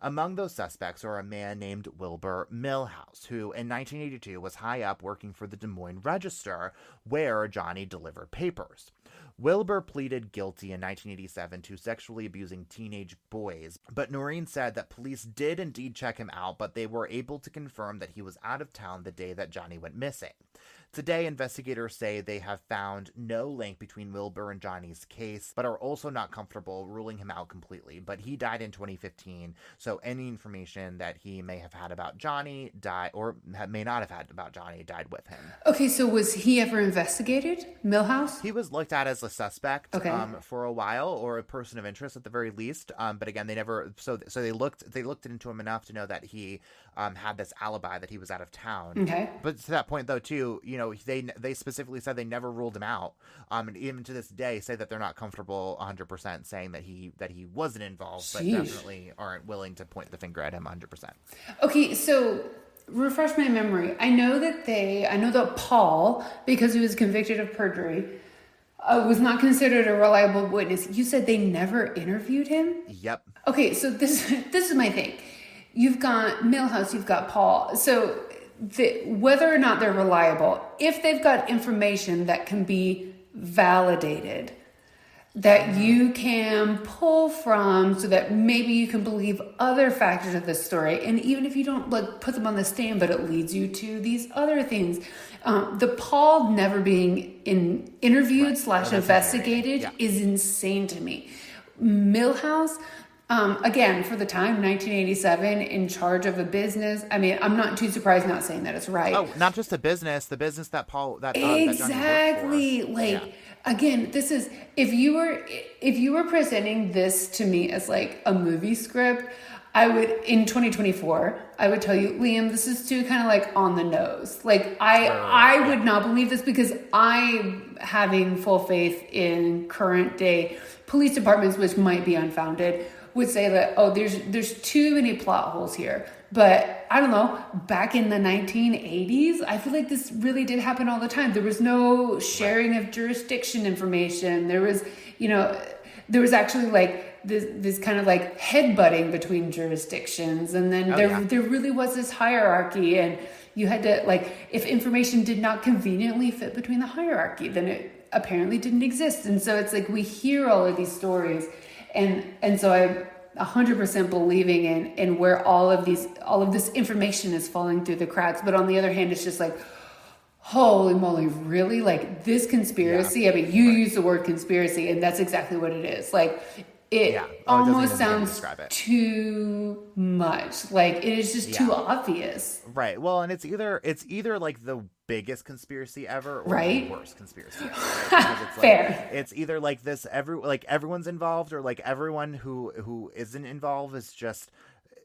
Among those suspects are a man named Wilbur Millhouse, who in 1982 was high up working for the Des Moines Register, where Johnny delivered papers. Wilbur pleaded guilty in 1987 to sexually abusing teenage boys, but Noreen said that police did indeed check him out, but they were able to confirm that he was out of town the day that Johnny went missing. Today, investigators say they have found no link between Wilbur and Johnny's case, but are also not comfortable ruling him out completely. But he died in 2015, so any information that he may have had about Johnny died with him.
Okay, so was he ever investigated, Millhouse?
He was looked at as a suspect for a while, or a person of interest at the very least. But again, they never. So they looked into him enough to know that he had this alibi that he was out of town.
Okay.
But to that point, though, too, they specifically said they never ruled him out. And even to this day, say that they're not comfortable 100% saying that he wasn't involved, but definitely aren't willing to point the finger at him 100%.
Okay, so refresh my memory. I know that Paul, because he was convicted of perjury, was not considered a reliable witness. You said they never interviewed him?
Yep.
Okay, so this is my thing. You've got Millhouse, you've got Paul. So whether or not they're reliable, if they've got information that can be validated, that you can pull from so that maybe you can believe other factors of the story, and even if you don't put them on the stand, but it leads you to these other things. The Paul never being interviewed / investigated is insane to me. Millhouse, again, for the time, 1987, in charge of a business. I mean, I'm not too surprised, not saying that it's right.
Oh, not just the business that Paul,
exactly.
That Johnny
Again, this is, if you were presenting this to me as like a movie script, I would, in 2024, I would tell you, Liam, this is too kind of like on the nose. Like, I would not believe this, because I'm having full faith in current day police departments, which might be unfounded, would say that, oh, there's too many plot holes here. But I don't know, back in the 1980s, I feel like this really did happen all the time. There was no sharing of jurisdiction information. There was actually like this kind of like headbutting between jurisdictions. And then there really was this hierarchy, and you had to, like, if information did not conveniently fit between the hierarchy, then it apparently didn't exist. And so it's like, we hear all of these stories. And so 100% believing in where all of this information is falling through the cracks. But on the other hand, it's just like, holy moly, really? Like this conspiracy?
Yeah.
I mean, you use the word conspiracy, and that's exactly what it is. Like it almost sounds too much. Like it is just too obvious.
Right. Well, and it's either like the biggest conspiracy ever or the worst conspiracy ever. Right? It's
Fair.
It's either like this everyone's involved, or like everyone who isn't involved is just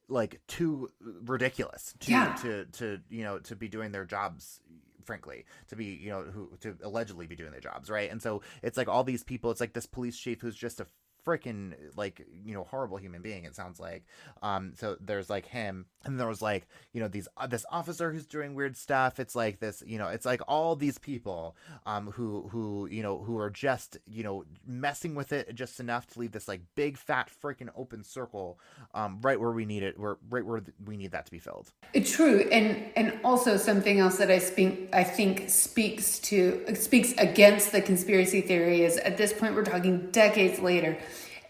like too ridiculous to be doing their jobs, frankly, to allegedly be doing their jobs, right? And so it's like all these people, it's like this police chief who's just a freaking horrible human being, it sounds like. So there's like him, and there was like this officer who's doing weird stuff. It's like this, it's like all these people who are just messing with it just enough to leave this like big fat freaking open circle right where we need it, right where we need that to be filled.
It's true. And also something else that I think speaks against the conspiracy theory is, at this point we're talking decades later,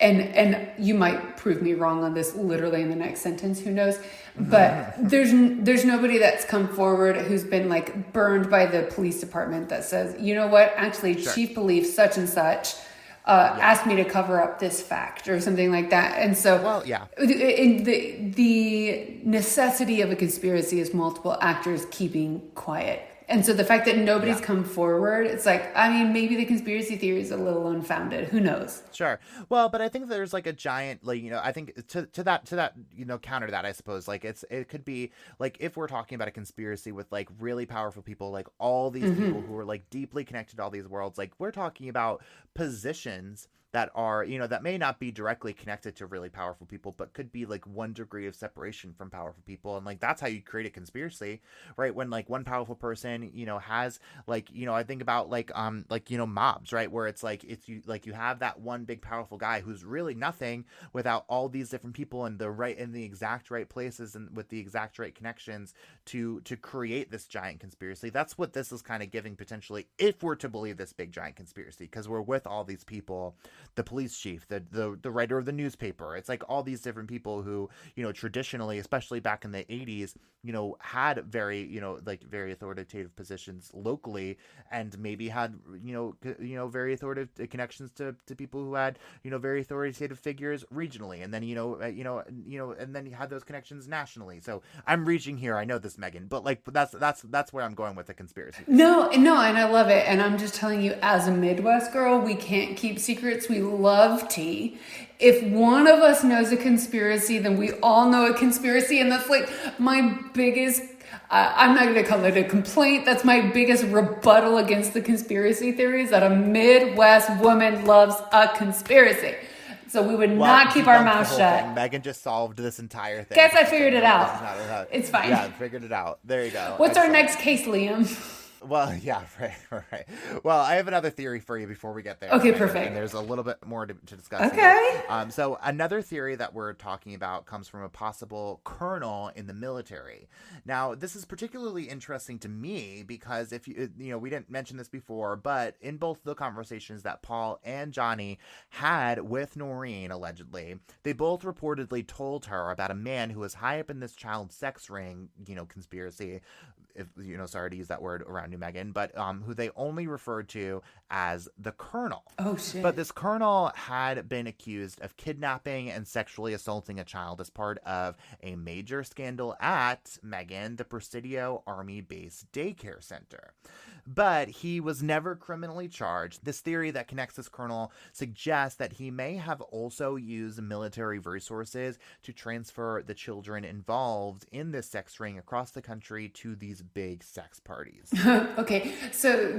and you might prove me wrong on this literally in the next sentence, who knows, but there's nobody that's come forward who's been like burned by the police department that says, you know what, actually chief believes such and such asked me to cover up this fact or something like that. And so the necessity of a conspiracy is multiple actors keeping quiet. And so the fact that nobody's come forward, it's like, I mean, maybe the conspiracy theory is a little unfounded. Who knows?
Sure. Well, but I think there's like a giant, I think to that, counter that, I suppose, like it could be like, if we're talking about a conspiracy with like really powerful people, like all these people who are like deeply connected to all these worlds, like we're talking about positions that are, that may not be directly connected to really powerful people, but could be like 1 degree of separation from powerful people. And like, that's how you create a conspiracy, right? When like one powerful person, has like, I think about like mobs, right? Where it's like, you have that one big powerful guy who's really nothing without all these different people in the exact right places and with the exact right connections to create this giant conspiracy. That's what this is kind of giving potentially, if we're to believe this big giant conspiracy, because we're with all these people, the police chief, the writer of the newspaper. It's like all these different people who, traditionally, especially back in the 80s, had very, very authoritative positions locally, and maybe had, very authoritative connections to people who had, very authoritative figures regionally. And then, and then you had those connections nationally. So I'm reaching here. I know this, Megan, but like, that's where I'm going with the conspiracy.
No, and I love it. And I'm just telling you, as a Midwest girl, we can't keep secrets. We love tea. If one of us knows a conspiracy, then we all know a conspiracy. And that's like my biggest, I'm not going to call it a complaint. That's my biggest rebuttal against the conspiracy theories, that a Midwest woman loves a conspiracy. So we would not keep our mouth shut.
Megan just solved this entire thing.
Guess I figured it out. It's fine.
Yeah, figured it out. There you go.
What's our next case, Liam?
Well, yeah, right. Well, I have another theory for you before we get there.
Okay, perfect.
And there's a little bit more to discuss.
Okay.
Here. So another theory that we're talking about comes from a possible colonel in the military. Now, this is particularly interesting to me because if we didn't mention this before, but in both the conversations that Paul and Johnny had with Noreen, allegedly, they both reportedly told her about a man who was high up in this child sex ring, conspiracy. If sorry to use that word around you, Megan, but who they only referred to as the colonel.
Oh, shit.
But this colonel had been accused of kidnapping and sexually assaulting a child as part of a major scandal at, Megan, the Presidio Army Base Daycare Center. But he was never criminally charged. This theory that connects this colonel suggests that he may have also used military resources to transfer the children involved in this sex ring across the country to these big sex parties.
Okay, so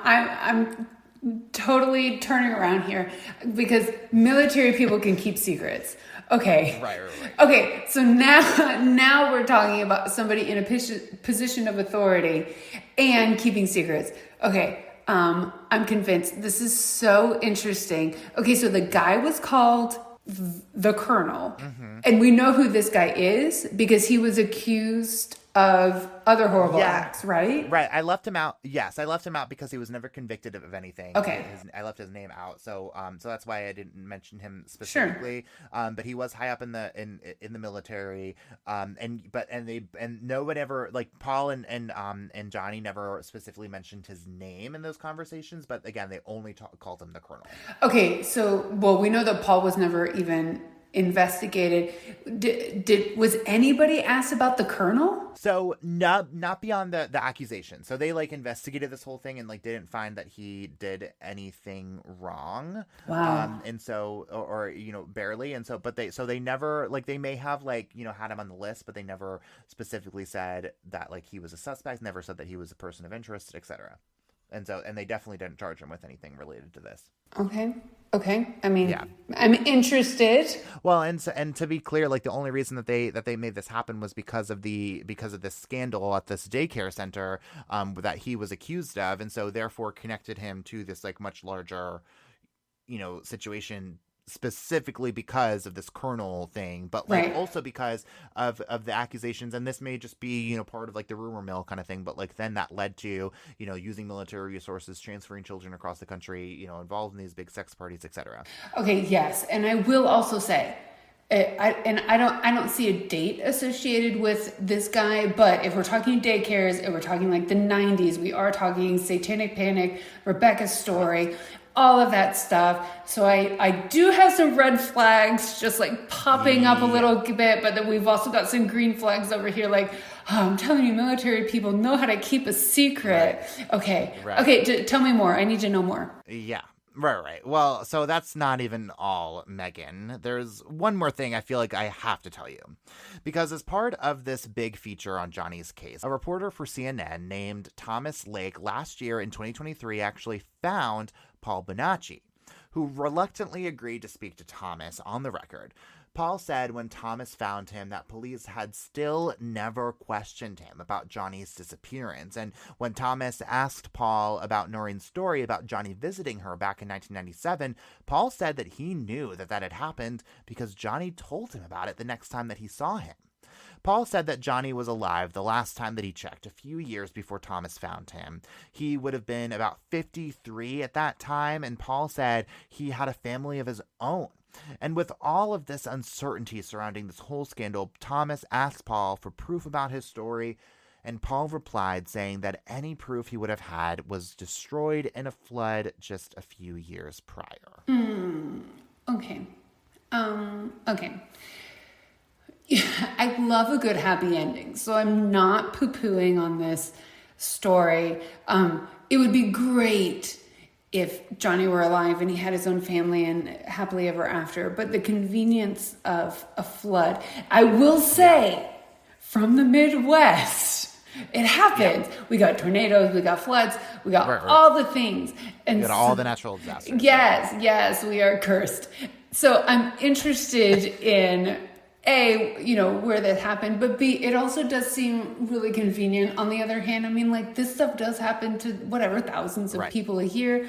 I'm totally turning around here because military people can keep secrets. Okay.
Right.
Okay, so now we're talking about somebody in a position of authority and keeping secrets. Okay, I'm convinced. This is so interesting. Okay, so the guy was called the Colonel, and we know who this guy is because he was accused of other horrible acts, right?
Right. I left him out. Yes, I left him out because he was never convicted of anything.
Okay.
I left his name out. So so that's why I didn't mention him specifically. Sure. But he was high up in the military. And no one ever, like, Paul and Johnny never specifically mentioned his name in those conversations. But again, they only called him the Colonel.
Okay. So, well, we know that Paul was never even investigated. Was anybody asked about the Colonel?
So not beyond the accusation. So they like investigated this whole thing and like didn't find that he did anything wrong.
Wow.
And so or barely. And so they never, like, they may have, like, had him on the list, but they never specifically said that, like, he was a suspect, never said that he was a person of interest, etc. And they definitely didn't charge him with anything related to this.
Okay. I mean, yeah. I'm interested.
Well, and to be clear, like, the only reason that they made this happen was because of this scandal at this daycare center that he was accused of, and so therefore connected him to this, like, much larger, situation, specifically because of this Colonel thing, but like also because of the accusations. And this may just be, part of like the rumor mill kind of thing, but like then that led to, using military resources, transferring children across the country, involved in these big sex parties, etc.
Okay. Yes. And I will also say, I don't see a date associated with this guy, but if we're talking daycares, if we're talking like the 90s, we are talking Satanic Panic, Rebecca's Story, all of that stuff. So I do have some red flags just like popping up a little bit, but then we've also got some green flags over here. Like, I'm telling you, military people know how to keep a secret. Right. Okay. Right. Okay. Tell me more. I need to know more.
Yeah. Right. Well, so that's not even all, Megan. There's one more thing I feel like I have to tell you. Because as part of this big feature on Johnny's case, a reporter for CNN named Thomas Lake last year in 2023 actually found Paul Bonacci, who reluctantly agreed to speak to Thomas on the record. Paul said when Thomas found him that police had still never questioned him about Johnny's disappearance. And when Thomas asked Paul about Noreen's story about Johnny visiting her back in 1997, Paul said that he knew that had happened because Johnny told him about it the next time that he saw him. Paul said that Johnny was alive the last time that he checked, a few years before Thomas found him. He would have been about 53 at that time, and Paul said he had a family of his own. And with all of this uncertainty surrounding this whole scandal, Thomas asked Paul for proof about his story, and Paul replied saying that any proof he would have had was destroyed in a flood just a few years prior.
Okay. Okay. I love a good happy ending, so I'm not poo-pooing on this story. It would be great if Johnny were alive and he had his own family and happily ever after, but the convenience of a flood, I will say, from the Midwest, it happens. Yeah. We got tornadoes, we got floods, we got all the things. And
we got all the natural disasters.
Yes, we are cursed. So I'm interested in A, where that happened, but B, it also does seem really convenient. On the other hand, I mean, like, this stuff does happen to thousands of people a year.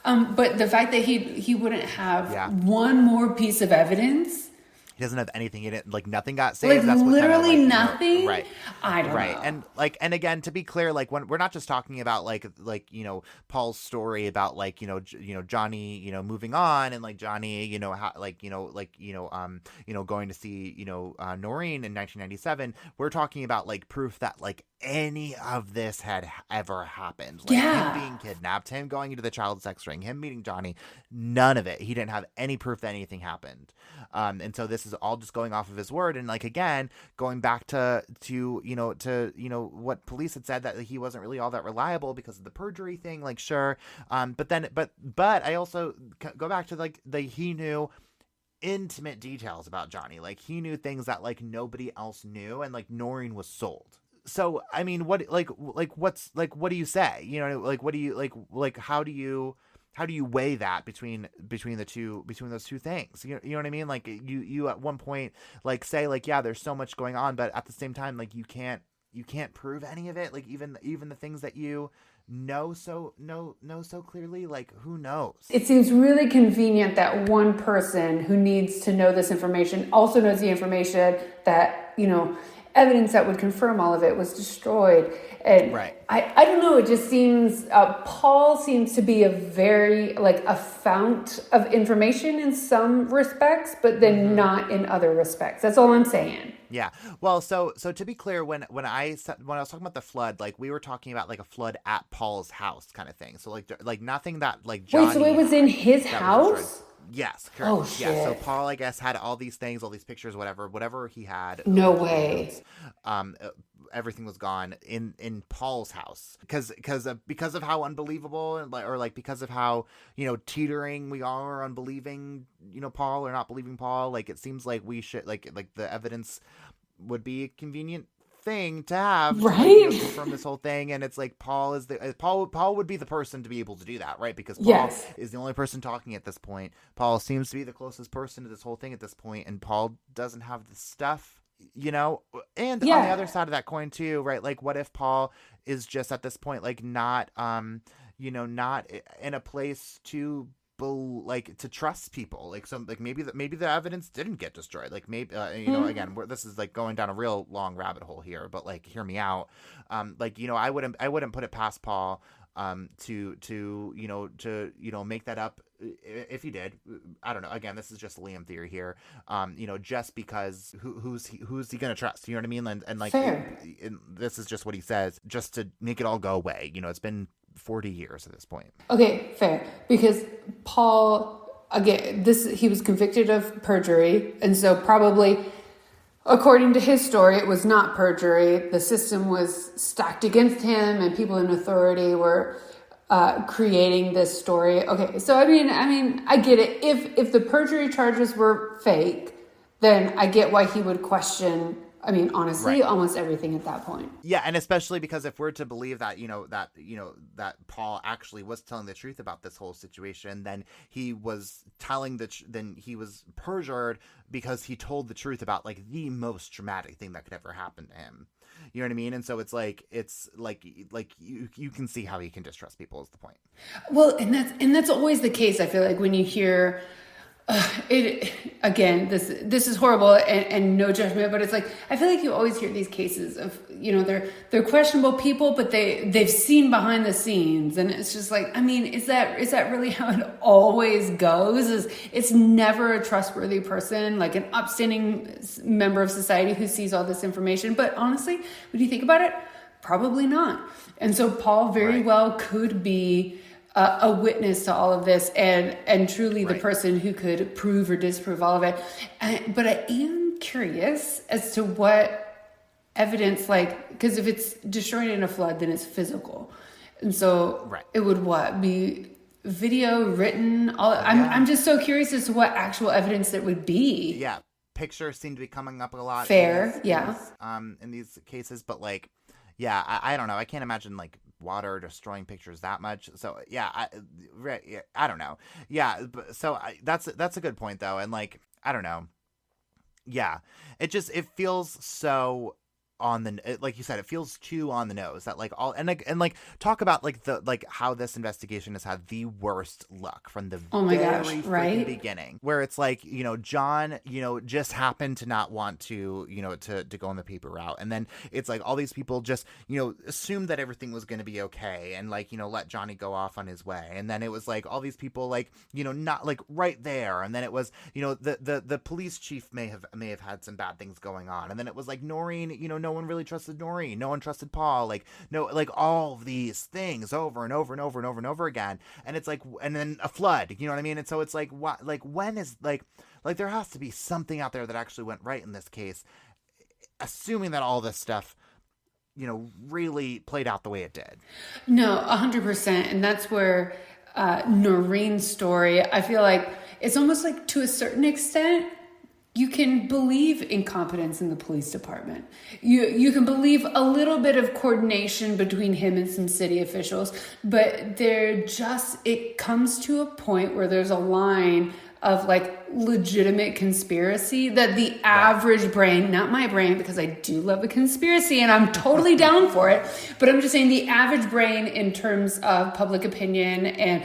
But the fact that he wouldn't have one more piece of evidence.
He doesn't have anything in it. Like, nothing got saved.
Like, that's literally nothing.
Right.
I don't know.
And again, to be clear, like, when we're not just talking about Paul's story about Johnny, moving on, and like Johnny, going to see, Noreen in 1997. We're talking about like proof that like any of this had ever happened. Like, him being kidnapped, him going into the child sex ring, him meeting Johnny, none of it. He didn't have any proof that anything happened. And so this is all just going off of his word. And like, again, going back to what police had said, that he wasn't really all that reliable because of the perjury thing. Like, sure. But I also go back to like he knew intimate details about Johnny. Like, he knew things that like nobody else knew, and like Noreen was sold. So, I mean, what do you say? Like, what do you like, how do you weigh that between those two things? You know what I mean? Like, you at one point like say like, yeah, there's so much going on, but at the same time, like, you can't prove any of it. Like, even the things that you know so clearly, like, who knows?
It seems really convenient that one person who needs to know this information also knows the information that, evidence that would confirm all of it was destroyed. And
right.
I don't know, it just seems, Paul seems to be a very, like, a fount of information in some respects, but then not in other respects. That's all I'm saying.
Yeah. Well, so to be clear, when I was talking about the flood, like, we were talking about like a flood at Paul's house kind of thing. So like nothing that like Johnny.
Wait, so it was in his house?
Yes, correct.
Oh, shit.
Yeah, so Paul, I guess, had all these things, all these pictures, whatever he had.
No way.
Everything was gone in Paul's house because of how unbelievable and because of how, you know, teetering we are on believing, you know, Paul or not believing Paul. Like, it seems like we should like the evidence would be a convenient thing to have,
right,
from this whole thing. And it's like Paul would be the person to be able to do that, right? Because Paul is the only person talking at this point. Paul seems to be the closest person to this whole thing at this point, and Paul doesn't have the stuff, you know. And on the other side of that coin too, right? Like, what if Paul is just at this point like not not in a place to to trust people, like some, like maybe the evidence didn't get destroyed, like maybe again, this is like going down a real long rabbit hole here, but like, hear me out. I wouldn't put it past Paul to make that up if he did. I don't know, again, this is just Liam theory here, just because who's he gonna trust, you know what I mean? And like, this is just what he says just to make it all go away. It's been 40 years at this point.
Okay, fair. Because Paul, again, he was convicted of perjury, and so probably, according to his story, it was not perjury. The system was stacked against him, and people in authority were creating this story. Okay, so I mean, I get it. If the perjury charges were fake, then I get why he would question, honestly, almost everything at that point.
Yeah, and especially because if we're to believe that, that Paul actually was telling the truth about this whole situation, then he was then he was perjured because he told the truth about like the most traumatic thing that could ever happen to him. You know what I mean? And so it's like you can see how he can distrust people is the point.
Well, and that's always the case. I feel like when you hear this is horrible and no judgment, but it's like, I feel like you always hear these cases of, they're questionable people, but they've seen behind the scenes. And it's just like, is that really how it always goes? It's never a trustworthy person, like an upstanding member of society who sees all this information. But honestly, when you think about it, probably not. And so Paul very well could be a witness to all of this and truly the person who could prove or disprove all of it. But I am curious as to what evidence, because if it's destroyed in a flood, then it's physical. And so it would be video, written? I'm just so curious as to what actual evidence there would be.
Yeah. Pictures seem to be coming up a lot.
Fair.
In these cases, but I don't know. I can't imagine water destroying pictures that much. So I don't know. Yeah, so that's a good point though, and I don't know. Yeah, it feels so on the, like you said, it feels too on the nose that talk about how this investigation has had the worst luck from the very beginning, where it's John just happened to not want to to go on the paper route, and then it's all these people just assumed that everything was going to be okay and let Johnny go off on his way, and then it was all these people not right there, and then it was the police chief may have had some bad things going on, and then it was Noreen, no one really trusted Noreen, no one trusted Paul, all of these things over and over and over and over and over again, and it's and then a flood, you know what I mean? And so it's what, when is there has to be something out there that actually went right in this case, assuming that all this stuff really played out the way it did.
No, 100%, and that's where Noreen's story, I feel it's almost to a certain extent you can believe incompetence in the police department. You can believe a little bit of coordination between him and some city officials, but it comes to a point where there's a line of like legitimate conspiracy that the average brain, not my brain, because I do love a conspiracy and I'm totally down for it, but I'm just saying the average brain in terms of public opinion and,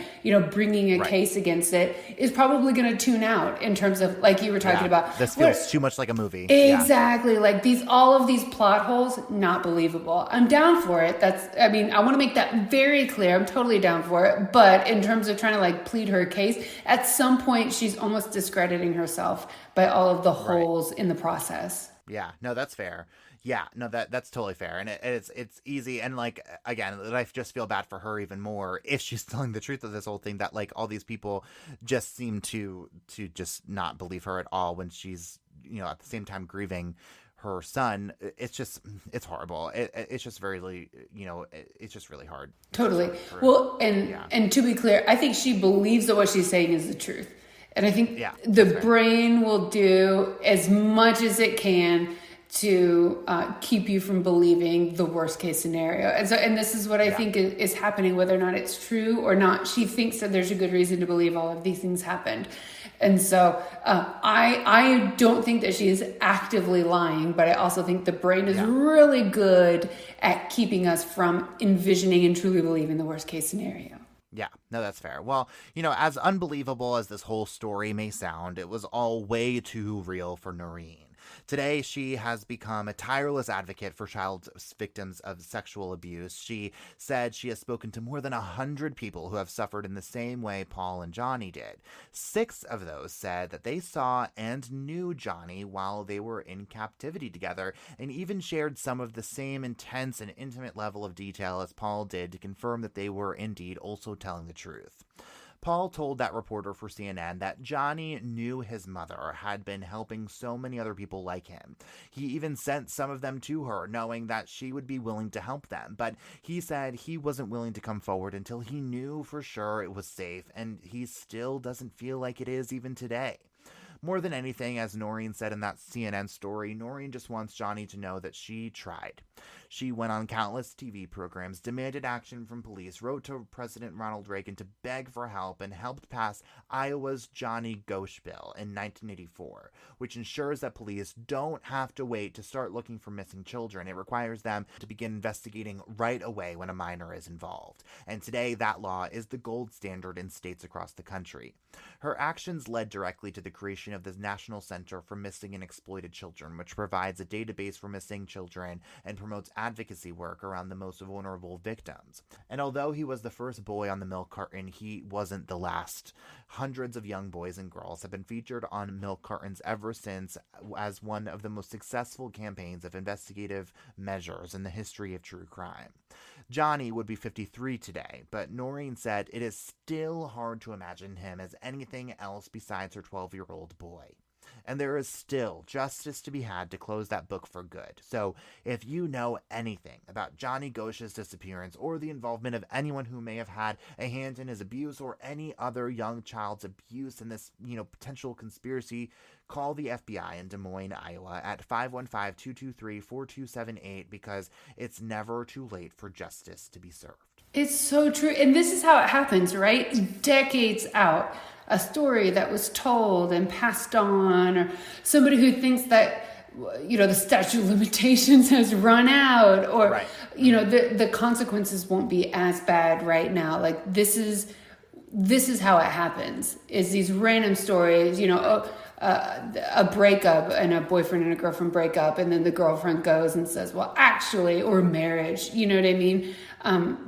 bringing a case against it is probably going to tune out in terms of, like you were talking about.
This feels too much like a movie.
Exactly. Yeah. Like all of these plot holes, not believable. I'm down for it. I want to make that very clear. I'm totally down for it. But in terms of trying to like plead her case, at some point she's almost discrediting herself by all of the holes in the process.
Yeah, no, that's fair. Yeah, no, that's totally fair. And it's easy. And like, again, I just feel bad for her even more if she's telling the truth of this whole thing, that like all these people just seem to just not believe her at all when she's, at the same time grieving her son. It's horrible. It's just very, it's just really hard.
Totally. And to be clear, I think she believes that what she's saying is the truth. And I think the brain will do as much as it can to keep you from believing the worst case scenario. And this is what I think is happening, whether or not it's true or not. She thinks that there's a good reason to believe all of these things happened. And so I don't think that she is actively lying, but I also think the brain is really good at keeping us from envisioning and truly believing the worst case scenario.
Yeah, no, that's fair. Well, as unbelievable as this whole story may sound, it was all way too real for Noreen. Today, she has become a tireless advocate for child victims of sexual abuse. She said she has spoken to more than 100 people who have suffered in the same way Paul and Johnny did. 6 of those said that they saw and knew Johnny while they were in captivity together, and even shared some of the same intense and intimate level of detail as Paul did to confirm that they were indeed also telling the truth. Paul told that reporter for CNN that Johnny knew his mother had been helping so many other people like him. He even sent some of them to her, knowing that she would be willing to help them. But he said he wasn't willing to come forward until he knew for sure it was safe, and he still doesn't feel like it is even today. More than anything, as Noreen said in that CNN story, Noreen just wants Johnny to know that she tried. She went on countless TV programs, demanded action from police, wrote to President Ronald Reagan to beg for help, and helped pass Iowa's Johnny Gosch bill in 1984, which ensures that police don't have to wait to start looking for missing children. It requires them to begin investigating right away when a minor is involved. And today, that law is the gold standard in states across the country. Her actions led directly to the creation of the National Center for Missing and Exploited Children, which provides a database for missing children and promotes advocacy work around the most vulnerable victims. And although he was the first boy on the milk carton, he wasn't the last. Hundreds of young boys and girls have been featured on milk cartons ever since, as one of the most successful campaigns of investigative measures in the history of true crime. Johnny would be 53 today, but Noreen said it is still hard to imagine him as anything else besides her 12-year-old boy. And there is still justice to be had to close that book for good. So if you know anything about Johnny Gosch's disappearance or the involvement of anyone who may have had a hand in his abuse or any other young child's abuse in this, potential conspiracy, call the FBI in Des Moines, Iowa at 515-223-4278 because it's never too late for justice to be served.
It's so true. And this is how it happens, right? Decades out. A story that was told and passed on, or somebody who thinks that, the statute of limitations has run out, or, the consequences won't be as bad right now. Like this is how it happens, is these random stories, a breakup and a boyfriend and a girlfriend break up, and then the girlfriend goes and says, well, actually, or marriage, you know what I mean?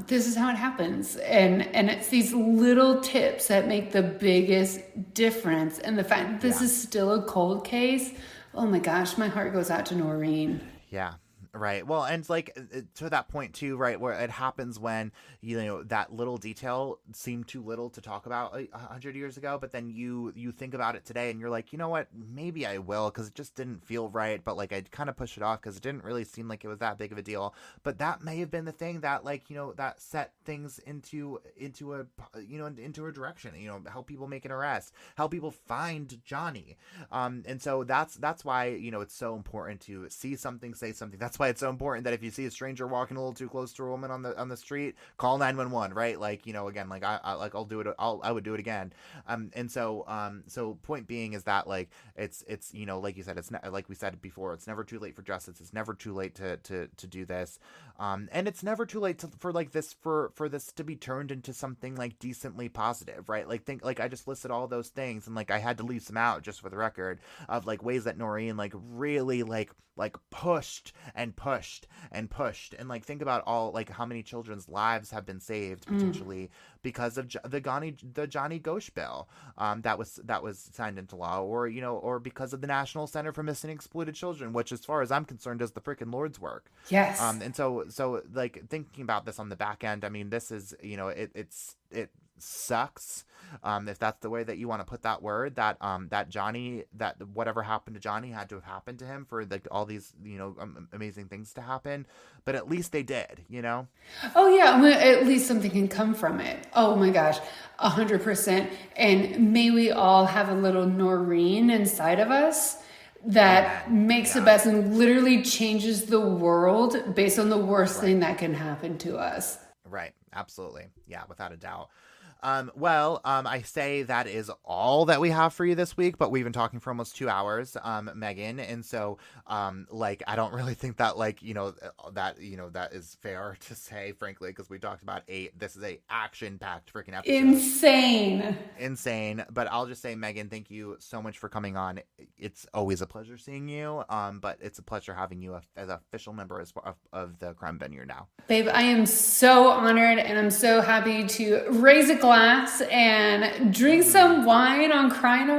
This is how it happens. And it's these little tips that make the biggest difference. And the fact that this is still a cold case, oh my gosh, my heart goes out to Noreen.
Yeah. Right. Well, and like to that point too, right, where it happens when, that little detail seemed too little to talk about 100 years ago, but then you think about it today and you're like, you know what, maybe I will, because it just didn't feel right, but like I'd kind of push it off because it didn't really seem like it was that big of a deal. But that may have been the thing that that set things into a direction, help people make an arrest, help people find Johnny. And so that's why, it's so important to see something, say something. That's that's why it's so important that if you see a stranger walking a little too close to a woman on the street, call 911, right? Like, you know, again, like I'll do it. I would do it again. And so point being is that like it's you know, like you said, it's not, like we said before, it's never too late for justice. It's never too late to do this. And it's never too late for this to be turned into something like decently positive, right? Like I just listed all those things, and like I had to leave some out just for the record of like ways that Noreen like really like pushed and like think about all like how many children's lives have been saved potentially because of the Johnny Gosch bill that was signed into law, or you know, or because of the National Center for Missing and Exploited Children, which as far as I'm concerned is the freaking Lord's work.
Yes.
And so like thinking about this on the back end, I mean, this is, you know, it sucks, if that's the way that you want to put that word, that Johnny, that whatever happened to Johnny had to have happened to him for like all these, you know, amazing things to happen, but at least they did, you know?
Oh yeah, at least something can come from it. Oh my gosh, 100%. And may we all have a little Noreen inside of us that makes the best and literally changes the world based on the worst thing that can happen to us.
Right. Absolutely. Yeah, without a doubt. I say that is all that we have for you this week, but we've been talking for almost 2 hours, Megan. And so, like, I don't really think that, like, that is fair to say, frankly, because we talked about this is a action-packed freaking episode. Insane. But I'll just say, Megan, thank you so much for coming on. It's always a pleasure seeing you. But it's a pleasure having you as an official member of the Crime Venue now.
Babe, I am so honored, and I'm so happy to raise a glass and drink some wine on Crime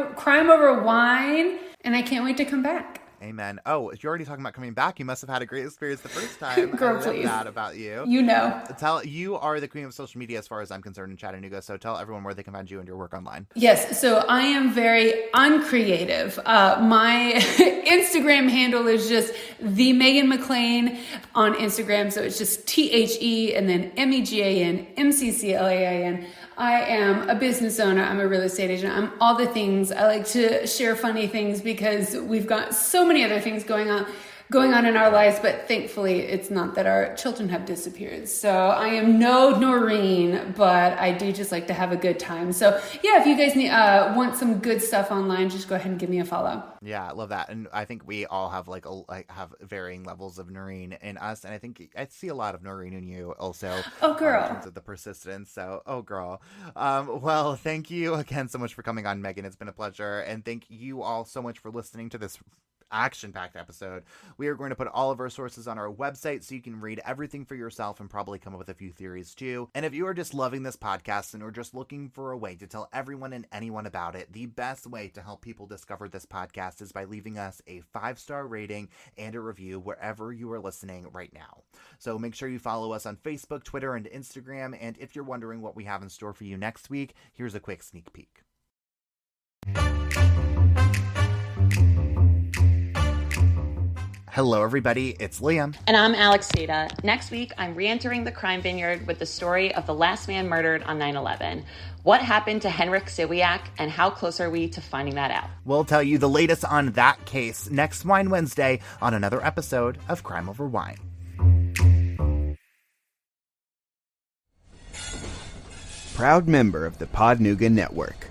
Over Wine, and I can't wait to come back.
Amen. Oh, if you're already talking about coming back, you must have had a great experience the first time.
Girl,
I love
please.
that about you.
You know.
You are the queen of social media as far as I'm concerned in Chattanooga, so tell everyone where they can find you and your work online.
Yes, so I am very uncreative. My Instagram handle is just the Megan McClain on Instagram, so it's just THE and then MEGAN MCCLAIN. I am a business owner. I'm a real estate agent. I'm all the things. I like to share funny things because we've got so many other things going on in our lives, but thankfully it's not that our children have disappeared. So I am no Noreen, but I do just like to have a good time. So yeah, if you guys want some good stuff online, just go ahead and give me a follow.
Yeah, I love that. And I think we all have have varying levels of Noreen in us. And I think I see a lot of Noreen in you also.
Oh, girl.
In terms of the persistence. So, oh, girl. Well, thank you again so much for coming on, Megan. It's been a pleasure. And thank you all so much for listening to this action-packed episode. We are going to put all of our sources on our website so you can read everything for yourself and probably come up with a few theories too. And if you are just loving this podcast and are just looking for a way to tell everyone and anyone about it, the best way to help people discover this podcast is by leaving us a 5-star rating and a review wherever you are listening right now. So make sure you follow us on Facebook, Twitter, and Instagram. And if you're wondering what we have in store for you next week, here's a quick sneak peek. Hello, everybody. It's Liam.
And I'm Alexita. Next week, I'm re-entering the Crime Vineyard with the story of the last man murdered on 9/11. What happened to Henryk Siwiak, and how close are we to finding that out?
We'll tell you the latest on that case next Wine Wednesday on another episode of Crime Over Wine.
Proud member of the Podnuga Network.